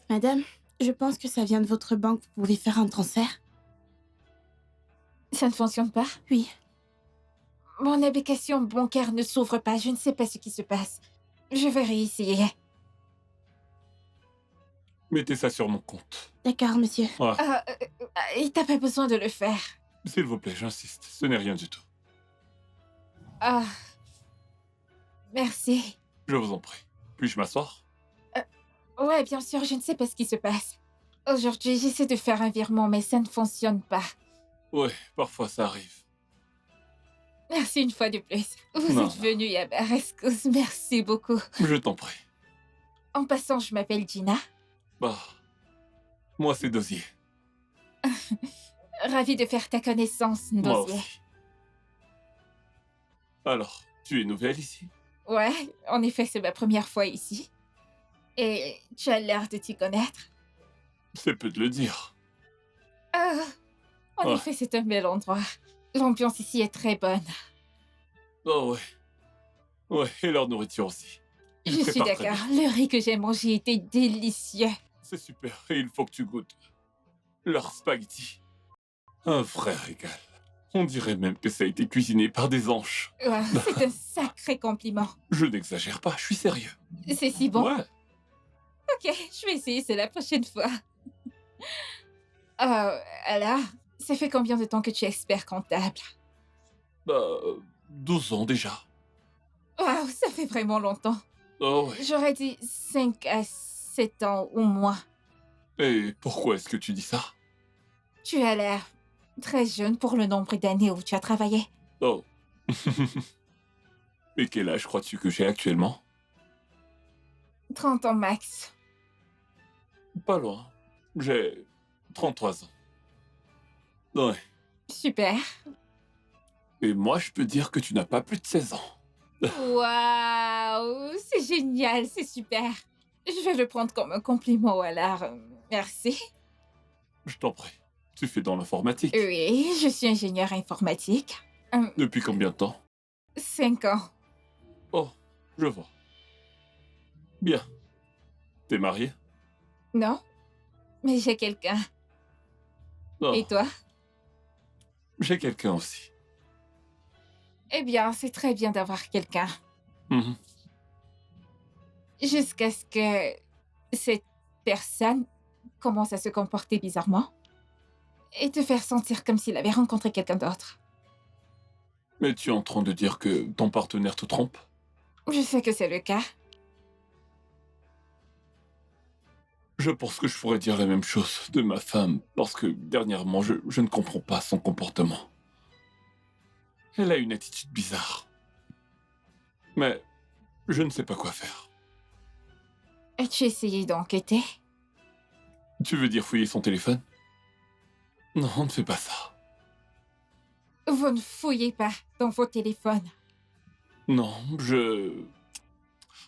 Madame, je pense que ça vient de votre banque. Vous pouvez faire un transfert? Ça ne fonctionne pas? Oui. Mon application bancaire ne s'ouvre pas. Je ne sais pas ce qui se passe. Je vais réessayer. Mettez ça sur mon compte. D'accord, monsieur. Ouais. Et t'as pas besoin de le faire. S'il vous plaît, j'insiste. Ce n'est rien du tout. Ah. Merci. Je vous en prie. Puis-je m'asseoir? Ouais, bien sûr, je ne sais pas ce qui se passe. Aujourd'hui, j'essaie de faire un virement, mais ça ne fonctionne pas. Ouais, parfois ça arrive. Merci une fois de plus. Vous Non, êtes venu à ma rescousse. Merci beaucoup. Je t'en prie. En passant, je m'appelle Gina. Bah, moi c'est Dosier. Ravie de faire ta connaissance, Moi Dosier. aussi. Alors, tu es nouvelle ici? Ouais, en effet, c'est ma première fois ici. Et tu as l'air de t'y connaître. C'est peu de le dire. Ah, en Ouais. effet, c'est un bel endroit. L'ambiance ici est très bonne. Oh ouais. Ouais, et leur nourriture aussi. Ils Je suis préparent très d'accord. bien. Le riz que j'ai mangé était délicieux. C'est super, et il faut que tu goûtes. Leur spaghetti. Un vrai régal. On dirait même que ça a été cuisiné par des anges. Ouais, c'est un sacré compliment. Je n'exagère pas, je suis sérieux. C'est si bon. Ouais. Ok, je vais essayer, c'est la prochaine fois. Alors, ça fait combien de temps que tu es expert comptable? Bah, 12 ans déjà. Waouh, ça fait vraiment longtemps. Oh ouais. J'aurais dit 5 à 7 ans ou moins. Et pourquoi est-ce que tu dis ça? Tu as l'air très jeune pour le nombre d'années où tu as travaillé. Oh. Et quel âge crois-tu que j'ai actuellement? 30 ans max. Pas loin. J'ai 33 ans. Ouais. Super. Et moi, je peux dire que tu n'as pas plus de 16 ans. Waouh, c'est génial, c'est super. Je vais le prendre comme un compliment alors. Merci. Je t'en prie. Tu fais dans l'informatique. Oui, je suis ingénieur informatique. Depuis combien de temps? 5 ans. Oh, je vois. Bien. T'es marié? Non, mais j'ai quelqu'un. Oh, Et toi? j'ai quelqu'un aussi. Eh bien, c'est très bien d'avoir quelqu'un. Mhm. Jusqu'à ce que cette personne commence à se comporter bizarrement et te faire sentir comme s'il avait rencontré quelqu'un d'autre. Mais tu es en train de dire que ton partenaire te trompe? Je sais que c'est le cas. Je pense que je pourrais dire la même chose de ma femme, parce que dernièrement, je ne comprends pas son comportement. Elle a une attitude bizarre. Mais je ne sais pas quoi faire. As-tu essayé d'enquêter? Tu veux dire fouiller son téléphone? Non, ne fais pas ça. Vous ne fouillez pas dans vos téléphones. Non,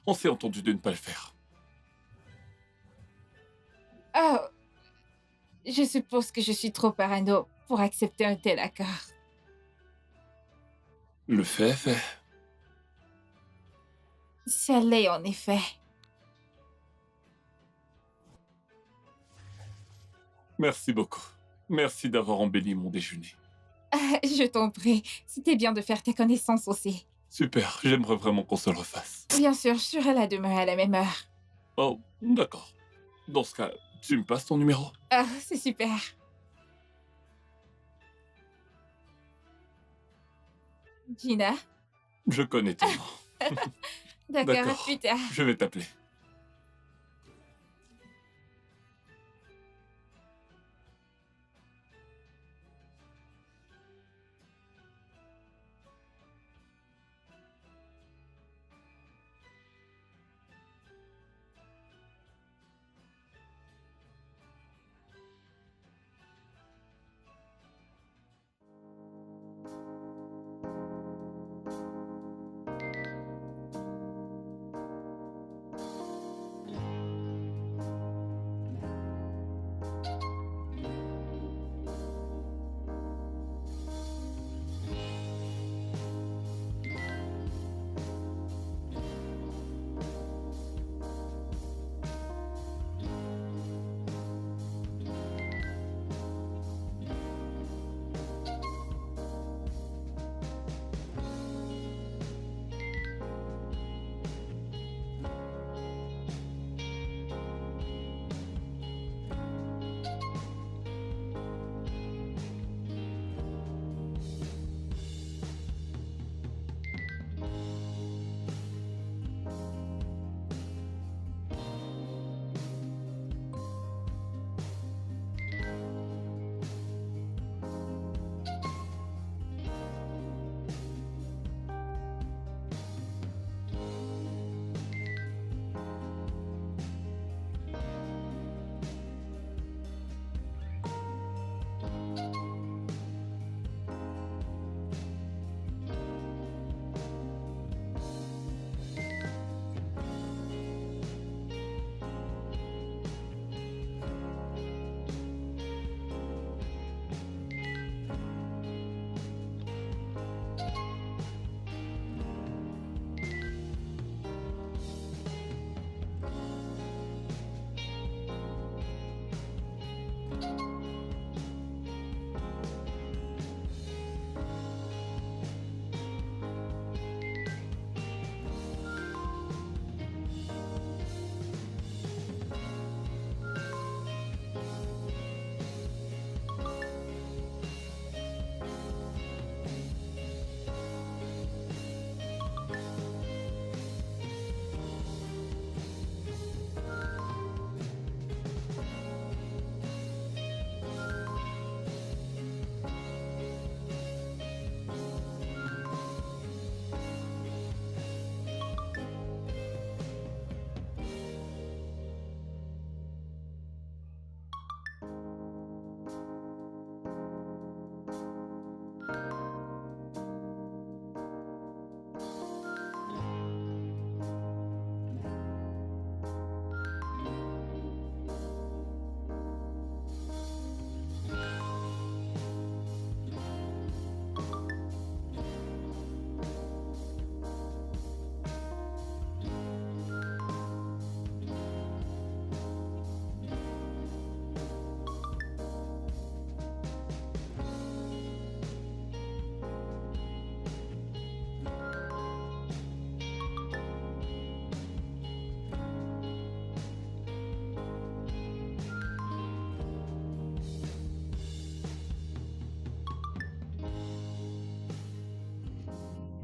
On s'est entendu de ne pas le faire. Oh, je suppose que je suis trop parano pour accepter un tel accord. Le fait est fait. Ça l'est en effet. Merci beaucoup. Merci d'avoir embelli mon déjeuner. Ah, je t'en prie, c'était bien de faire ta connaissance aussi. Super, j'aimerais vraiment qu'on se le refasse. Bien sûr, je serai là demain à la même heure. Oh, d'accord. Dans ce cas, tu me passes ton numéro? Ah, c'est super. Gina? Je connais ton nom. D'accord, à D'accord. plus tard. Je vais t'appeler.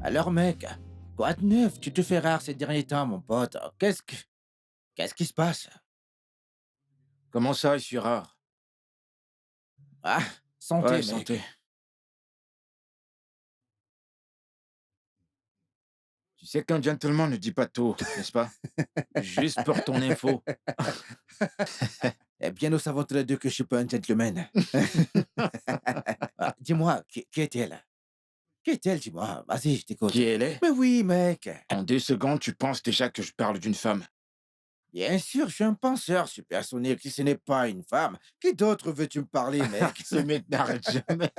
Alors, mec, quoi de neuf? Tu te fais rare ces derniers temps, mon pote. Qu'est-ce qui se passe? Comment ça, je suis rare? Ah, santé, Ouais, mec. santé. Tu sais qu'un gentleman ne dit pas tout, n'est-ce pas? Juste pour ton info. Eh bien, nous savons tous les deux que je suis pas un gentleman. Ah, dis-moi, qui est-elle? Qui est-elle, dis-moi? Vas-y, je t'écoute. Qui elle est? Mais oui, mec. En 2 secondes, tu penses déjà que je parle d'une femme. Bien sûr, je suis un penseur supersonique. Si ce n'est pas une femme, qui d'autre veux-tu me parler, mec? Ce mec n'arrête jamais.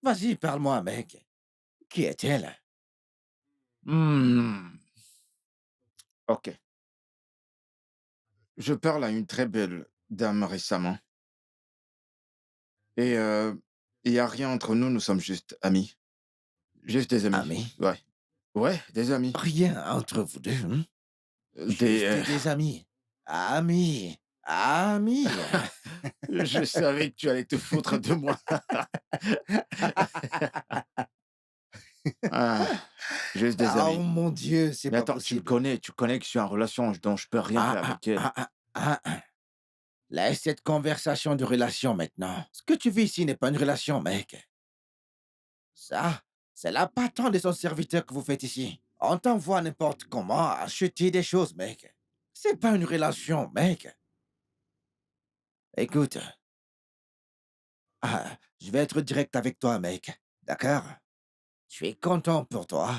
Vas-y, parle-moi, mec. Qui est-elle? Hmm. Ok. Je parle à une très belle dame récemment. Et il n'y a rien entre nous, nous sommes juste amis. Juste des amis. Ami? Ouais. Ouais, des amis. Rien entre vous deux, hein? Des, Juste des amis. Amis. Amis. je savais que tu allais te foutre de moi. Ah, juste des Oh amis. mon Dieu, c'est Mais pas attends, possible. tu connais que je suis en relation dont je peux rien faire avec elle. Ah. Laisse cette conversation de relation maintenant. Ce que tu vis ici n'est pas une relation, mec. Ça, c'est la patente de son serviteur que vous faites ici. On t'envoie n'importe comment acheter des choses, mec. C'est pas une relation, mec. Écoute, je vais être direct avec toi, mec. D'accord? Je suis content pour toi.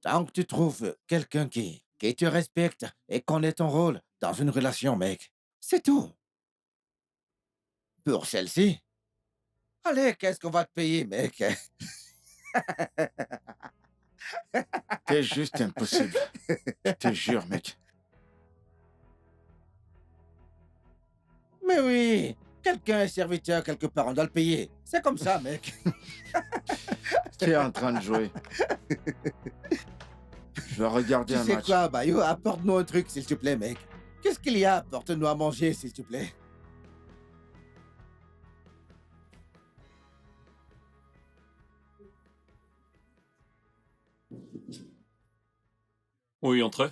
Tant que tu trouves quelqu'un qui te respecte et connaît ton rôle dans une relation, mec. C'est tout. Pour celle-ci, allez, qu'est-ce qu'on va te payer, mec? T'es juste impossible. Je te jure, mec. Mais oui, quelqu'un est serviteur quelque part, on doit le payer. C'est comme ça, mec. T'es en train de jouer. Je vais regarder Tu un sais match. quoi, Bayou, apporte-nous un truc, s'il te plaît, mec. Qu'est-ce qu'il y a? Apporte-nous à manger, s'il te plaît. Oui, entrez.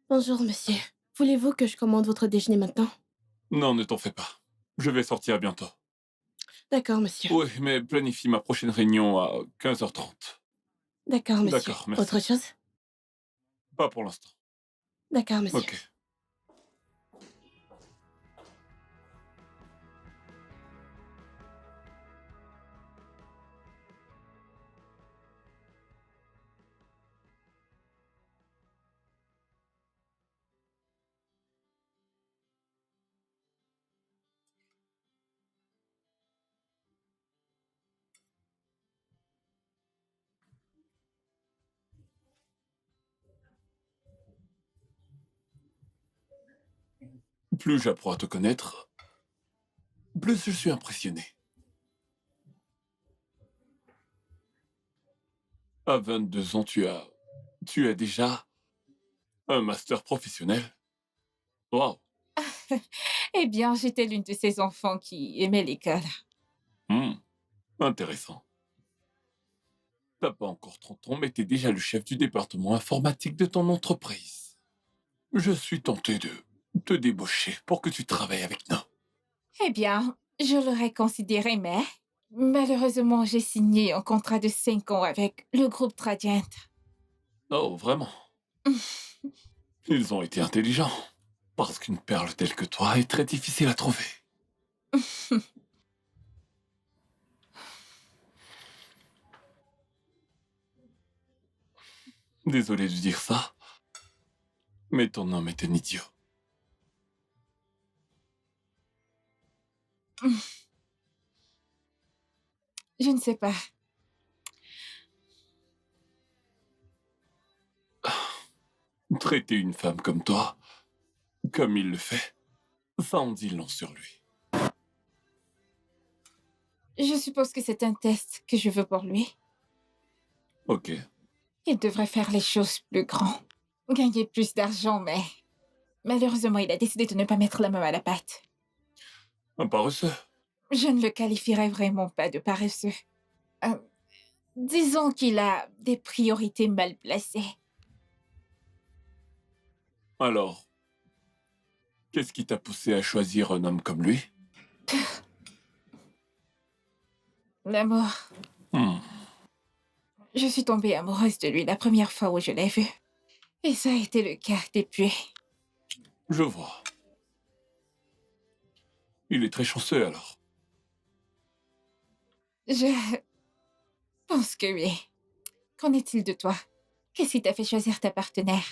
Bonjour, monsieur. Voulez-vous que je commande votre déjeuner maintenant? Non, ne t'en fais pas. Je vais sortir bientôt. D'accord, monsieur. Oui, mais planifie ma prochaine réunion à 15h30. D'accord, monsieur. D'accord, merci. Autre chose? Pas pour l'instant. D'accord, monsieur. Ok. Plus j'apprends à te connaître, plus je suis impressionné. À 22 ans, tu as déjà un master professionnel. Waouh. Eh bien, j'étais l'une de ces enfants qui aimaient l'école. Hmm, intéressant. T'as pas encore 30 ans, mais t'es déjà le chef du département informatique de ton entreprise. Je suis tenté de te débaucher pour que tu travailles avec nous. Eh bien, je l'aurais considéré, mais malheureusement, j'ai signé un contrat de 5 ans avec le groupe Tradient. Oh, vraiment? Ils ont été intelligents. Parce qu'une perle telle que toi est très difficile à trouver. Désolé de dire ça, mais ton homme est un idiot. Je ne sais pas. Traiter une femme comme toi, comme il le fait, ça en dit long sur lui. Je suppose que c'est un test que je veux pour lui. Ok. Il devrait faire les choses plus grand. Gagner plus d'argent, mais malheureusement, il a décidé de ne pas mettre la main à la pâte. Un paresseux. Je ne le qualifierais vraiment pas de paresseux. Euh, Disons qu'il a des priorités mal placées. Alors, qu'est-ce qui t'a poussé à choisir un homme comme lui? L'amour. Hmm, Je suis tombée amoureuse de lui la première fois où je l'ai vu. Et ça a été le cas depuis. je vois. Il est très chanceux alors. Je pense que oui. Qu'en est-il de toi? Qu'est-ce qui t'a fait choisir ta partenaire?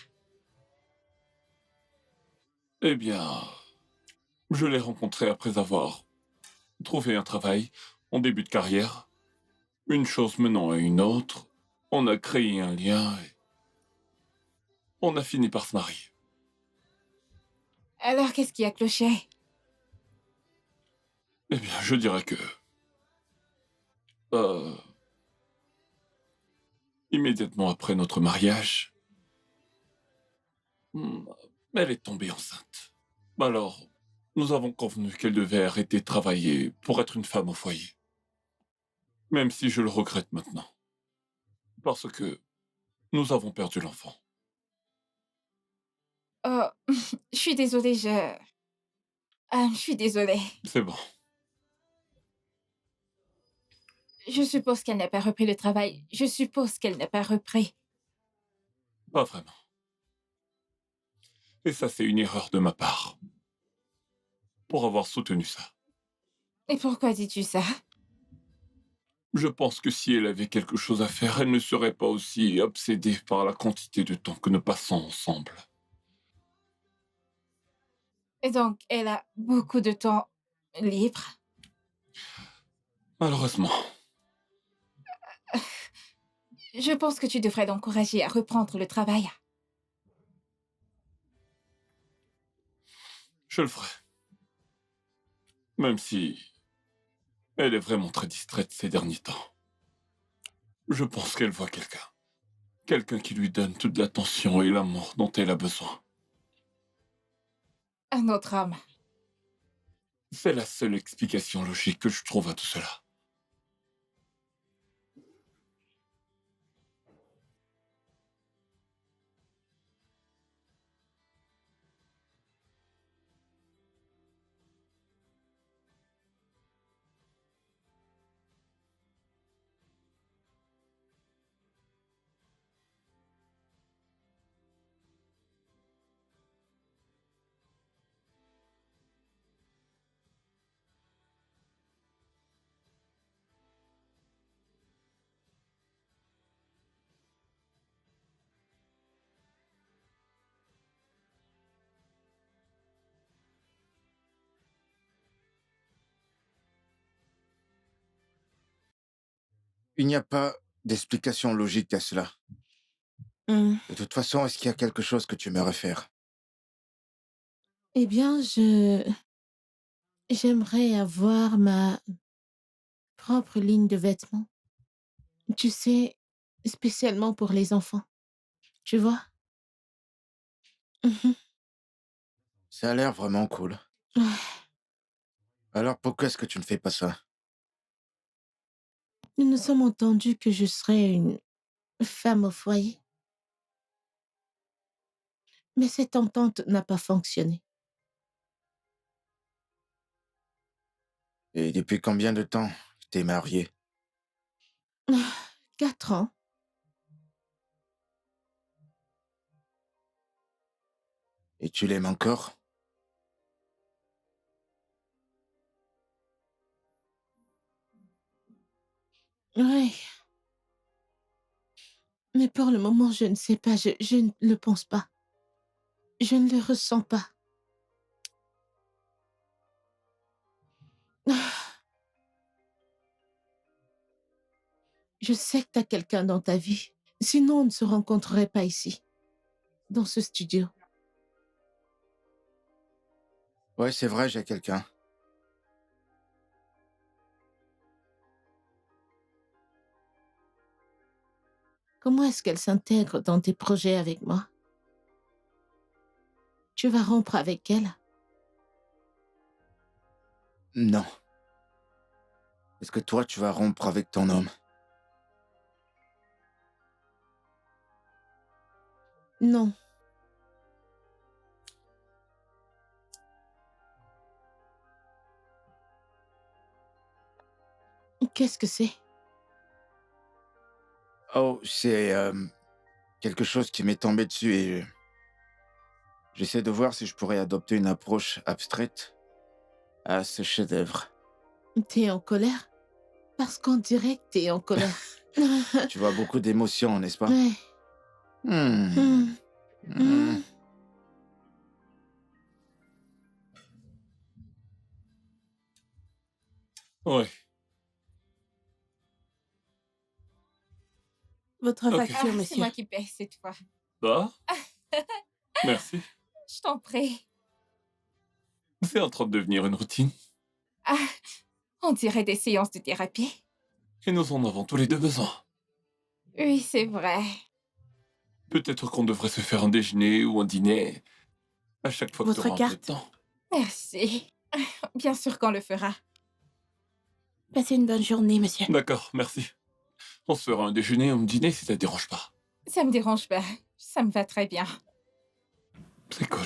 Eh bien, je l'ai rencontré après avoir trouvé un travail en début de carrière. Une chose menant à une autre, on a créé un lien et on a fini par se marier. Alors qu'est-ce qui a cloché? Eh bien, je dirais que... euh, immédiatement après notre mariage, hmm, elle est tombée enceinte. Alors, nous avons convenu qu'elle devait arrêter de travailler pour être une femme au foyer. Même si je le regrette maintenant. Parce que nous avons perdu l'enfant. Oh, je suis désolée, je suis désolée. C'est bon. Je suppose qu'elle n'a pas repris le travail. Je suppose qu'elle n'a pas repris. Pas vraiment. Et ça, c'est une erreur de ma part. Pour avoir soutenu ça. Et pourquoi dis-tu ça? Je pense que si elle avait quelque chose à faire, elle ne serait pas aussi obsédée par la quantité de temps que nous passons ensemble. Et donc, elle a beaucoup de temps libre. Malheureusement, Je pense que tu devrais l'encourager à reprendre le travail. je le ferai. Même si elle est vraiment très distraite ces derniers temps. Je pense qu'elle voit quelqu'un. Quelqu'un qui lui donne toute l'attention et l'amour dont elle a besoin. Un autre homme. C'est la seule explication logique que je trouve à tout cela. Il n'y a pas d'explication logique à cela. Hum, De toute façon, est-ce qu'il y a quelque chose que tu aimerais faire? Eh bien, j'aimerais avoir ma propre ligne de vêtements. Tu sais, spécialement pour les enfants. Tu vois? Mhm. Ça a l'air vraiment cool. Alors pourquoi est-ce que tu ne fais pas ça? Nous nous sommes entendus que je serais une femme au foyer. Mais cette entente n'a pas fonctionné. Et depuis combien de temps t'es marié? 4 ans. Et tu l'aimes encore? Oui. Mais pour le moment, je ne sais pas. Je ne le pense pas. Je ne le ressens pas. Je sais que tu as quelqu'un dans ta vie. Sinon, on ne se rencontrerait pas ici, dans ce studio. Ouais, c'est vrai, j'ai quelqu'un. Comment est-ce qu'elle s'intègre dans tes projets avec moi? Tu vas rompre avec elle? Non. Est-ce que toi, tu vas rompre avec ton homme? Non. Qu'est-ce que c'est? Oh, c'est quelque chose qui m'est tombé dessus et j'essaie de voir si je pourrais adopter une approche abstraite à ce chef-d'œuvre. T'es en colère? Parce qu'on dirait que t'es en colère. Tu vois beaucoup d'émotions, n'est-ce pas? Ouais. Hmm. Hmm. Hmm. Hmm. Ouais, Votre ok. facture, C'est monsieur. moi qui paie cette fois. Bah, merci. Je t'en prie. C'est en train de devenir une routine. Ah, on dirait des séances de thérapie. Et nous en avons tous les deux besoin. Oui, c'est vrai. Peut-être qu'on devrait se faire un déjeuner ou un dîner à chaque fois que tu Votre auras un peu de carte. temps. Merci. Bien sûr qu'on le fera. Passez une bonne journée, monsieur. D'accord, merci. On se fera un déjeuner ou un dîner si ça te dérange pas. Ça me dérange pas. Ça me va très bien. C'est cool.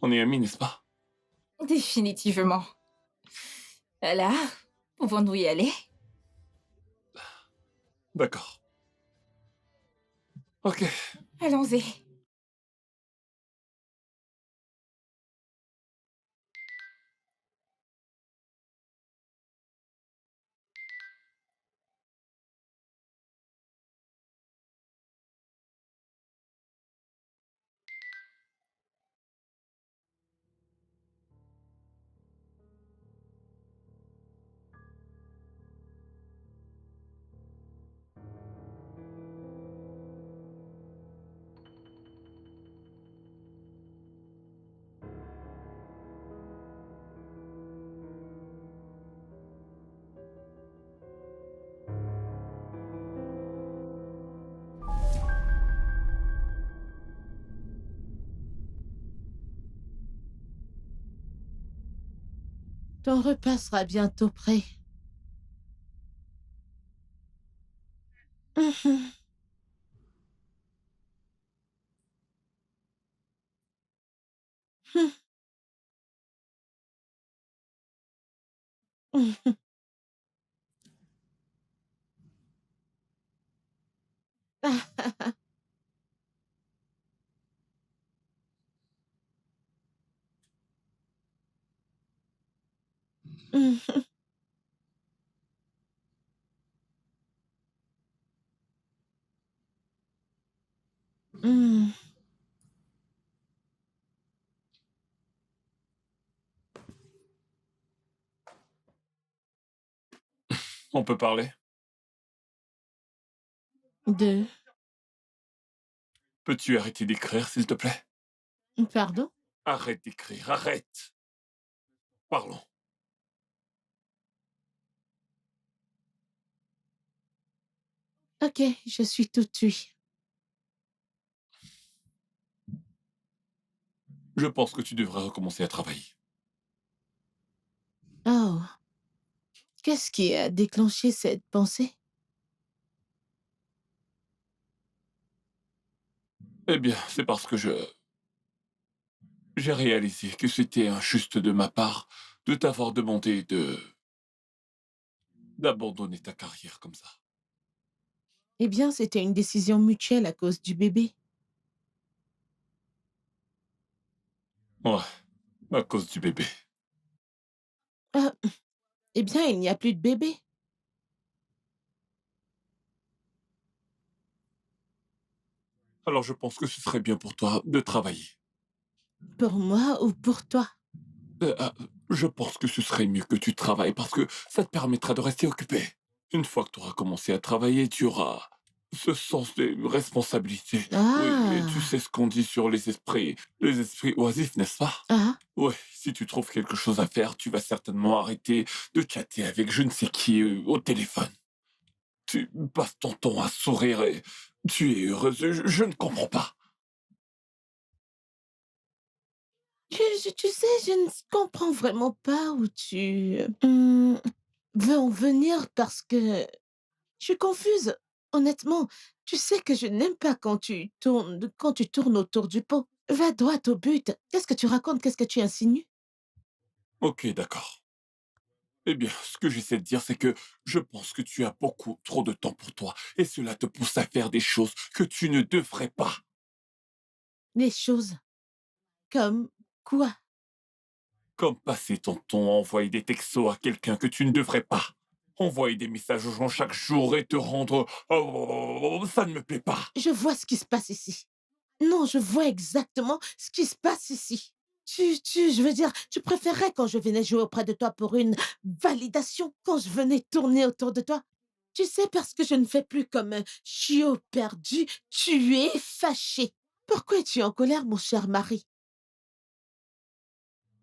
On est amis, n'est-ce pas? Définitivement. Alors, pouvons-nous y aller? D'accord. Ok. Allons-y. Ton repas sera bientôt prêt. Mhm. Mhm. Mhm. Mhm. On peut parler? Deux. Peux-tu arrêter d'écrire, s'il te plaît? Pardon? Arrête d'écrire, arrête! Parlons. Ok, je suis tout oui. Je pense que tu devrais recommencer à travailler. Oh, qu'est-ce qui a déclenché cette pensée? Eh bien, c'est parce que j'ai réalisé que c'était injuste de ma part de t'avoir demandé d'abandonner ta carrière comme ça. Eh bien, c'était une décision mutuelle à cause du bébé. Ouais, à cause du bébé. Ah, eh bien, il n'y a plus de bébé. Alors je pense que ce serait bien pour toi de travailler. Pour moi ou pour toi? Je pense que ce serait mieux que tu travailles parce que ça te permettra de rester occupé. Une fois que tu auras commencé à travailler, tu auras ce sens de responsabilité. Oui, et tu Ah, sais ce qu'on dit sur les esprits oisifs, n'est-ce pas? ah, Oui, si tu trouves quelque chose à faire, tu vas certainement arrêter de chatter avec je ne sais qui au téléphone. Tu passes ton temps à sourire et tu es heureuse. Je ne comprends pas. tu sais, je ne comprends vraiment pas où tu... veux en venir parce que je suis confuse. Honnêtement, tu sais que je n'aime pas quand tu tournes autour du pot. Va droit au but. Qu'est-ce que tu racontes? Qu'est-ce que tu insinues? Ok, d'accord. Eh bien, ce que j'essaie de dire, c'est que je pense que tu as beaucoup trop de temps pour toi, et cela te pousse à faire des choses que tu ne devrais pas. Les choses comme quoi? Comme passer ton temps à envoyer des textos à quelqu'un que tu ne devrais pas. Envoyer des messages aux gens chaque jour et te rendre... Oh, ça ne me plaît pas. Je vois ce qui se passe ici. Non, je vois exactement ce qui se passe ici. Je veux dire, tu préférerais quand je venais jouer auprès de toi pour une validation, quand je venais tourner autour de toi. Tu sais, parce que je ne fais plus comme un chiot perdu, tu es fâché. Pourquoi es-tu en colère, mon cher mari?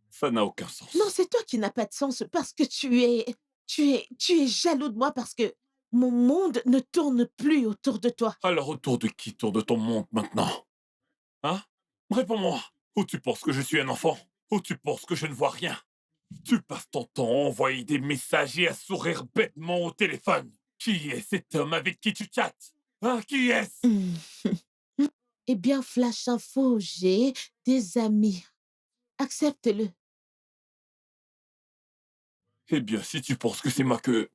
Ça n'a aucun Non, sens. c'est toi qui n'as pas de sens parce que tu es jaloux de moi parce que mon monde ne tourne plus autour de toi. Alors autour de qui tourne ton monde maintenant? Hein? Réponds-moi. Ou tu penses que je suis un enfant? Ou tu penses que je ne vois rien? Tu passes ton temps à envoyer des messages et à sourire bêtement au téléphone. Qui est cet homme avec qui tu chattes? Hein? Qui est-ce? Eh bien, Flash Info, j'ai des amis. Accepte-le. Eh bien, si tu penses que c'est moi que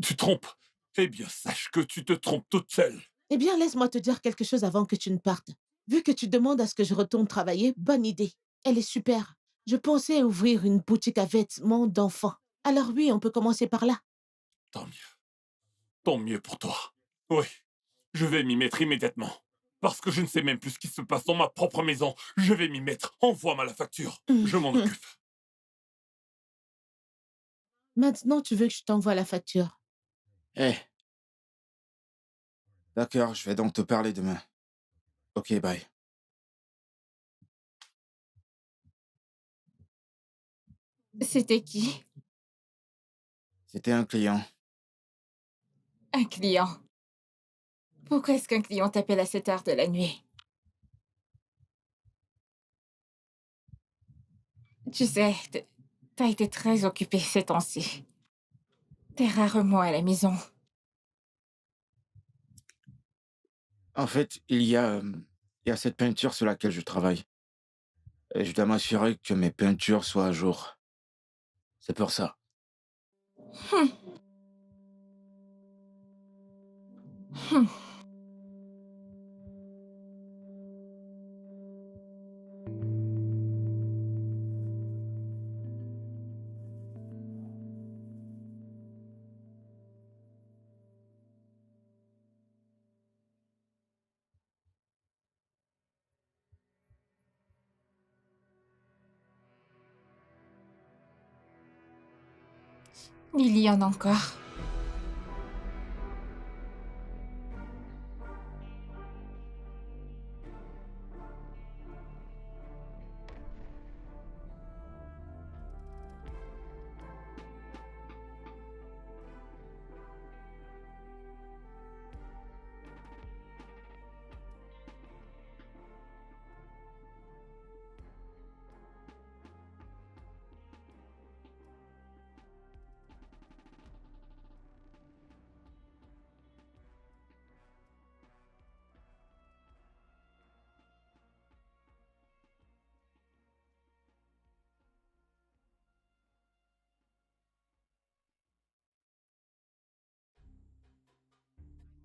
tu trompes, eh bien, sache que tu te trompes toute seule. Eh bien, laisse-moi te dire quelque chose avant que tu ne partes. Vu que tu demandes à ce que je retourne travailler, bonne idée. Elle est super. Je pensais ouvrir une boutique à vêtements d'enfants. Alors oui, on peut commencer par là. Tant mieux. Tant mieux pour toi. Oui, je vais m'y mettre immédiatement. Parce que je ne sais même plus ce qui se passe dans ma propre maison. Je vais m'y mettre. Envoie-moi la facture. Je m'en occupe. Maintenant, tu veux que je t'envoie la facture. Eh, d'accord, je vais donc te parler demain. Ok, bye. C'était qui? C'était un client. Un client. Pourquoi est-ce qu'un client t'appelle à cette heure de la nuit? Tu sais, t'as été très occupée ces temps-ci. T'es rarement à la maison. En fait, il y a cette peinture sur laquelle je travaille. Et je dois m'assurer que mes peintures soient à jour. C'est pour ça. Hum, hum. Il y en a encore.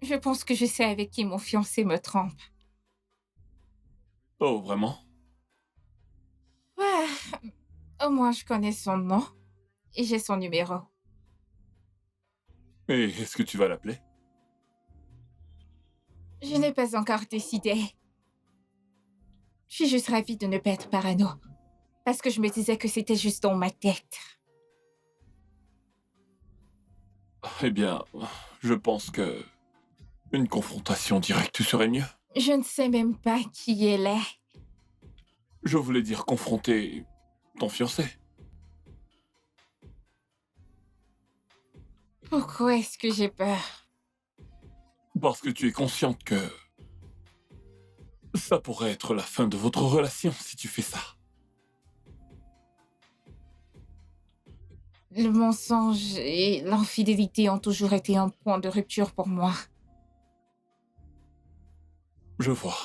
Je pense que je sais avec qui mon fiancé me trompe. Oh, vraiment? Ouais, au moins je connais son nom et j'ai son numéro. Et est-ce que tu vas l'appeler? Je n'ai pas encore décidé. Je suis juste ravie de ne pas être parano. Parce que je me disais que c'était juste dans ma tête. Eh bien, je pense que une confrontation directe serait mieux. Je ne sais même pas qui elle est. Je voulais dire confronter ton fiancé. Pourquoi est-ce que j'ai peur? Parce que tu es consciente que ça pourrait être la fin de votre relation si tu fais ça. Le mensonge et l'infidélité ont toujours été un point de rupture pour moi. Je vois.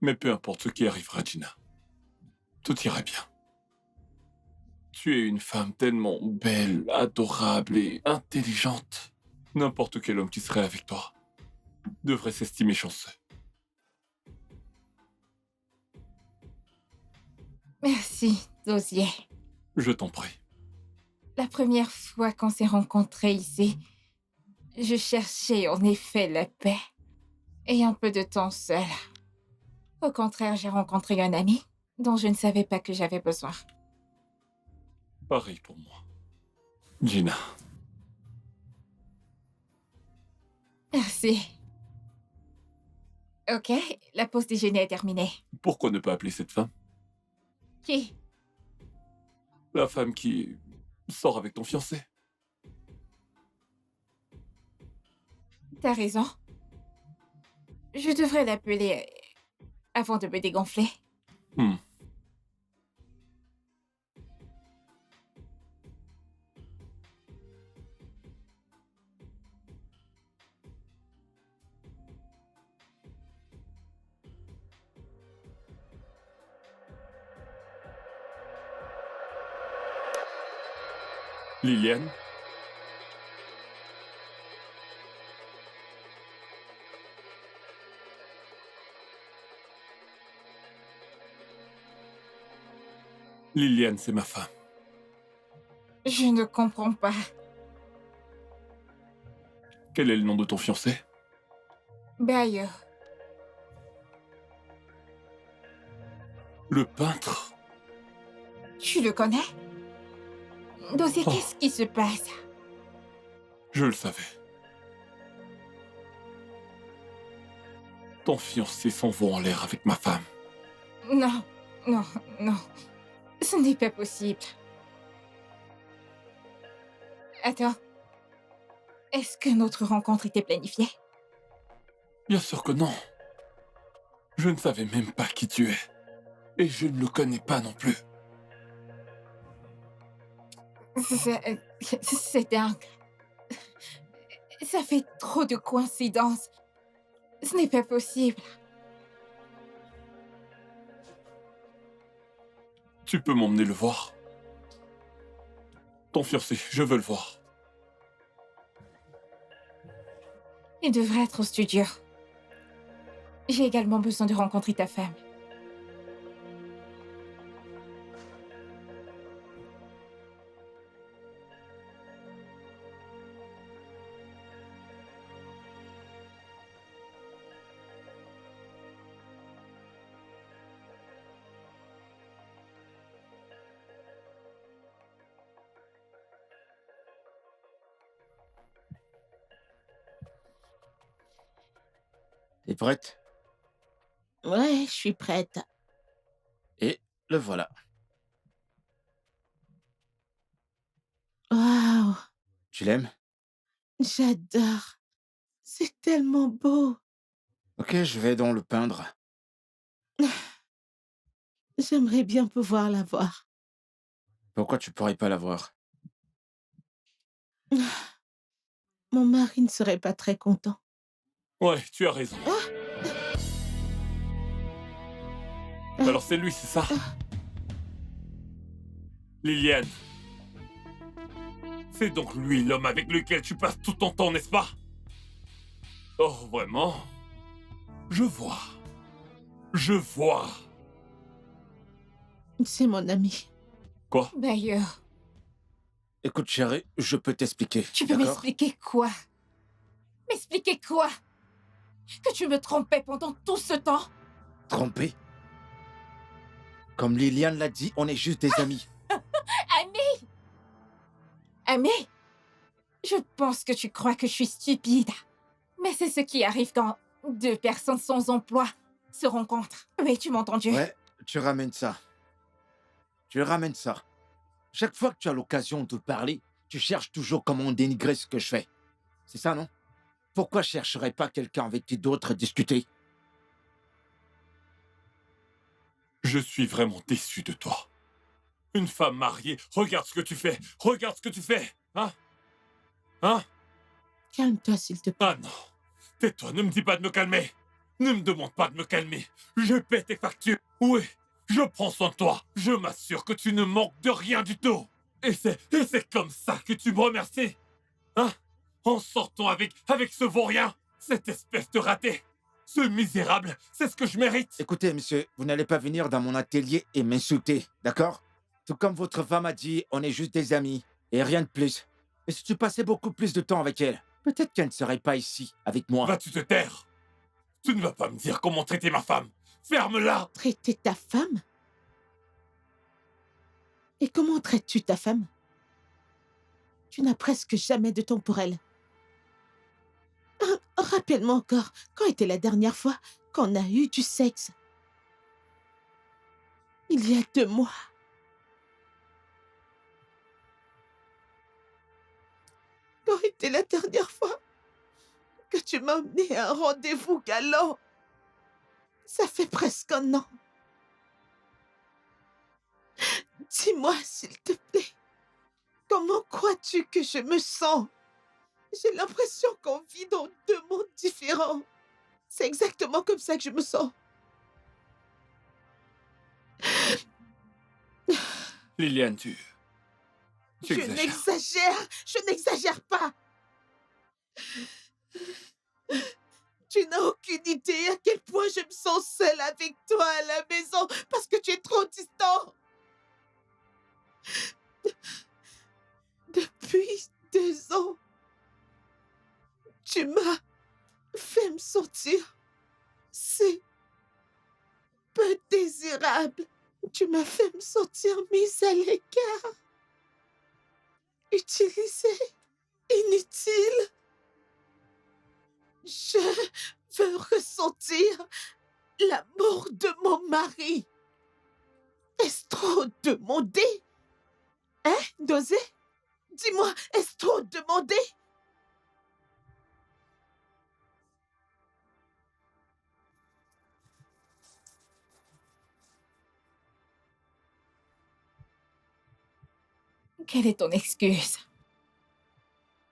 Mais peu importe ce qui arrivera, Gina. Tout ira bien. Tu es une femme tellement belle, adorable et intelligente. N'importe quel homme qui serait avec toi devrait s'estimer chanceux. Merci, Dosier. Je t'en prie. La première fois qu'on s'est rencontrés ici, je cherchais en effet la paix et un peu de temps seul. Au contraire, j'ai rencontré un ami dont je ne savais pas que j'avais besoin. Pareil pour moi. Gina, Merci. Ok, la pause déjeuner est terminée. pourquoi ne pas appeler cette femme Qui? la femme qui sort avec ton fiancé? T'as raison. Je devrais l'appeler avant de me dégonfler. Hmm. Liliane? Liliane, c'est ma femme. Je ne comprends pas. Quel est le nom de ton fiancé? Bayo, Le peintre? tu le connais? Dosier, Oh. qu'est-ce qui se passe? Je le savais. Ton fiancé s'envole en l'air avec ma femme. Non, non, non. Ce n'est pas possible. Attends. Est-ce que notre rencontre était planifiée? Bien sûr que non. Je ne savais même pas qui tu es. Et je ne le connais pas non plus. C'est dingue. Ça fait trop de coïncidences. Ce n'est pas possible. Tu peux m'emmener le voir? Ton fiancé, je veux le voir. Il devrait être au studio. J'ai également besoin de rencontrer ta femme. T'es prête? Ouais, je suis prête. Et le voilà. Waouh, Tu l'aimes? j'adore. C'est tellement beau. Ok, je vais donc le peindre. J'aimerais bien pouvoir la voir. Pourquoi tu pourrais pas l'avoir? Mon mari ne serait pas très content. Ouais, tu as raison. Alors c'est lui, c'est ça? Liliane. C'est donc lui l'homme avec lequel tu passes tout ton temps, n'est-ce pas? Oh, vraiment? Je vois. Je vois. C'est mon ami. Quoi? Bayo, Écoute, chérie, je peux t'expliquer. tu peux d'accord? m'expliquer quoi? M'expliquer quoi? Que tu me trompais pendant tout ce temps? Trompé? Comme Liliane l'a dit, on est juste des amis. Ami! Ami? Je pense que tu crois que je suis stupide. Mais c'est ce qui arrive quand deux personnes sans emploi se rencontrent. Oui, tu m'as entendu? Ouais, tu ramènes ça. Tu ramènes ça. Chaque fois que tu as l'occasion de parler, tu cherches toujours comment dénigrer ce que je fais. C'est ça, non? Pourquoi chercherais pas quelqu'un avec qui d'autres discuter? Je suis vraiment déçu de toi. Une femme mariée, regarde ce que tu fais. Regarde ce que tu fais. Hein? Hein? Calme-toi, s'il te plaît. Ah non. Tais-toi, ne me dis pas de me calmer. Ne me demande pas de me calmer. Je paie tes factures. Oui, je prends soin de toi. Je m'assure que tu ne manques de rien du tout. Et c'est comme ça que tu me remercies. Hein? En sortant avec ce vaurien. Cette espèce de raté. Ce misérable, c'est ce que je mérite. Écoutez, monsieur, vous n'allez pas venir dans mon atelier et m'insulter, d'accord? Tout comme votre femme a dit, on est juste des amis, et rien de plus. Et si tu passais beaucoup plus de temps avec elle, peut-être qu'elle ne serait pas ici, avec moi. Vas-tu te taire? Tu ne vas pas me dire comment traiter ma femme. Ferme-la! Traiter ta femme? Et comment traites-tu ta femme? Tu n'as presque jamais de temps pour elle. Rappelle-moi encore, quand était la dernière fois qu'on a eu du sexe? Il y a 2 mois. Quand était la dernière fois que tu m'as emmené à un rendez-vous galant? Ça fait presque 1 an. Dis-moi, s'il te plaît, comment crois-tu que je me sens? J'ai l'impression qu'on vit dans 2 mondes différents. C'est exactement comme ça que je me sens. Liliane, tu Je exagères. je n'exagère pas. Tu n'as aucune idée à quel point je me sens seule avec toi à la maison parce que tu es trop distant. Depuis 2 ans, tu m'as fait me sentir si peu désirable. Tu m'as fait me sentir mise à l'écart, utilisée, inutile. Je veux ressentir l'amour de mon mari. Est-ce trop demandé? Hein, Dosé? Dis-moi, est-ce trop demandé? Quelle est ton excuse?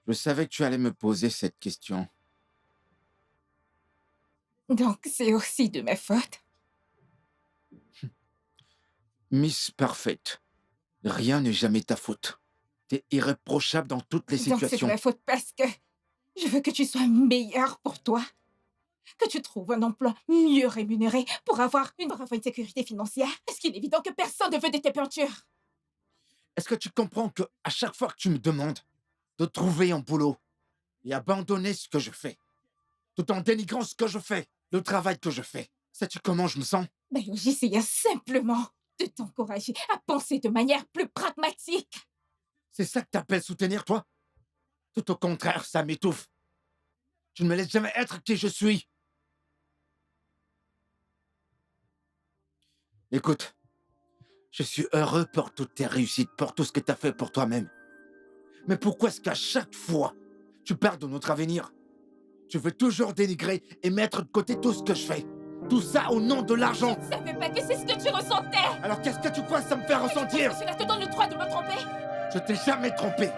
Je savais que tu allais me poser cette question. Donc c'est aussi de ma faute? Miss Parfaite, rien n'est jamais ta faute. T'es irréprochable dans toutes les Donc c'est de situations. ma faute parce que je veux que tu sois meilleur pour toi, que tu trouves un emploi mieux rémunéré pour avoir une sécurité financière. Est-ce qu'il est évident que personne ne veut de tes peintures? Est-ce que tu comprends que à chaque fois que tu me demandes de trouver un boulot et abandonner ce que je fais, tout en dénigrant ce que je fais, le travail que je fais, sais-tu comment je me sens? Ben, j'essayais simplement de t'encourager à penser de manière plus pragmatique. C'est ça que t'appelles soutenir, toi? Tout au contraire, ça m'étouffe. Tu ne me laisses jamais être qui je suis. Écoute, je suis heureux pour toutes tes réussites, pour tout ce que t'as fait pour toi-même. Mais pourquoi est-ce qu'à chaque fois, tu parles de notre avenir? Tu veux toujours dénigrer et mettre de côté tout ce que je fais. Tout ça au nom de l'argent. Je ne savais pas que c'est ce que tu ressentais. Alors qu'est-ce que tu crois que ça me fait ressentir? Cela te donne le droit de me tromper. Je t'ai jamais trompé.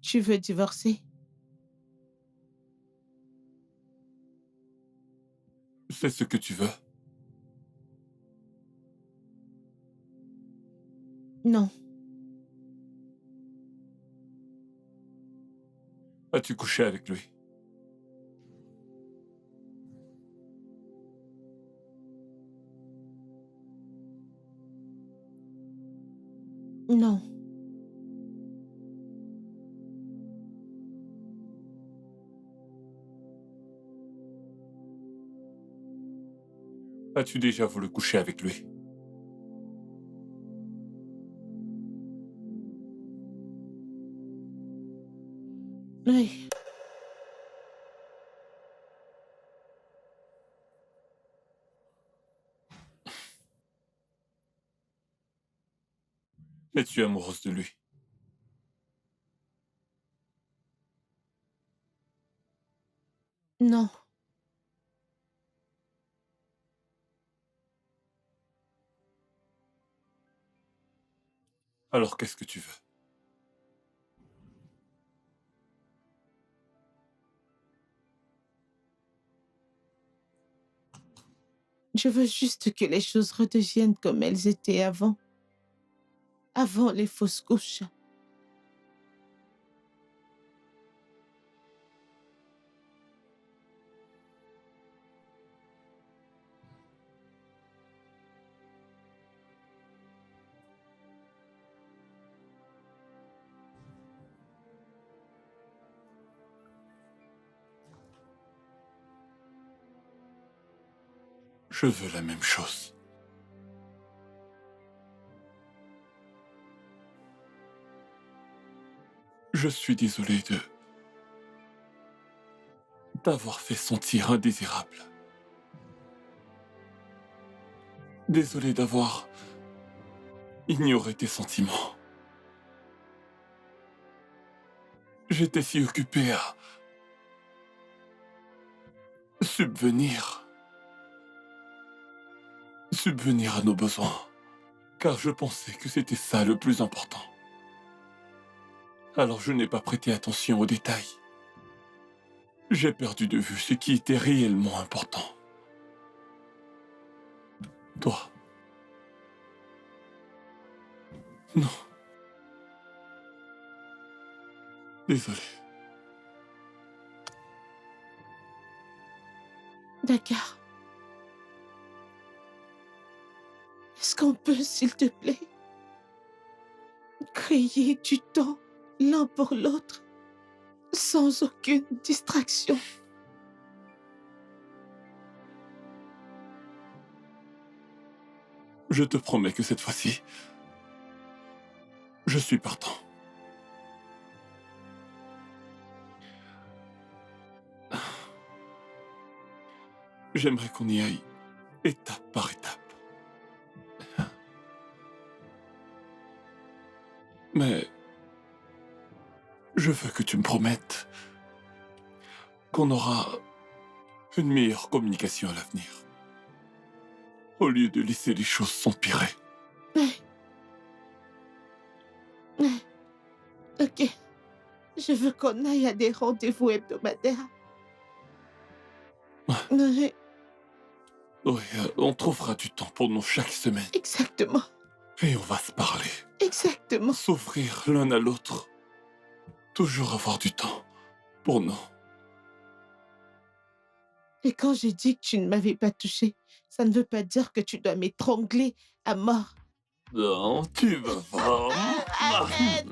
Tu veux divorcer? C'est ce que tu veux? Non. As-tu couché avec lui? Non. As-tu déjà voulu coucher avec lui? Oui. Es-tu amoureuse de lui? Non. Alors qu'est-ce que tu veux? Je veux juste que les choses redeviennent comme elles étaient avant. Avant les fausses couches. Je veux la même chose. Je suis désolé de t'avoir fait sentir indésirable. Désolé d'avoir ignoré tes sentiments. J'étais si occupé à subvenir à nos besoins, car je pensais que c'était ça le plus important. Alors je n'ai pas prêté attention aux détails. J'ai perdu de vue ce qui était réellement important. Toi. Non. Désolé. D'accord. Est-ce qu'on peut, s'il te plaît, créer du temps l'un pour l'autre sans aucune distraction? Je te promets que cette fois-ci, je suis partant. J'aimerais qu'on y aille étape par étape. Mais je veux que tu me promettes qu'on aura une meilleure communication à l'avenir, au lieu de laisser les choses s'empirer. Ok. Je veux qu'on aille à des rendez-vous hebdomadaires. Oui, Oui, on trouvera du temps pour nous chaque semaine. exactement. Et on va se parler, Exactement. s'offrir l'un à l'autre. Toujours avoir du temps pour nous. Et quand j'ai dit que tu ne m'avais pas touché, ça ne veut pas dire que tu dois m'étrangler à mort. Non, tu vas voir. Arrête.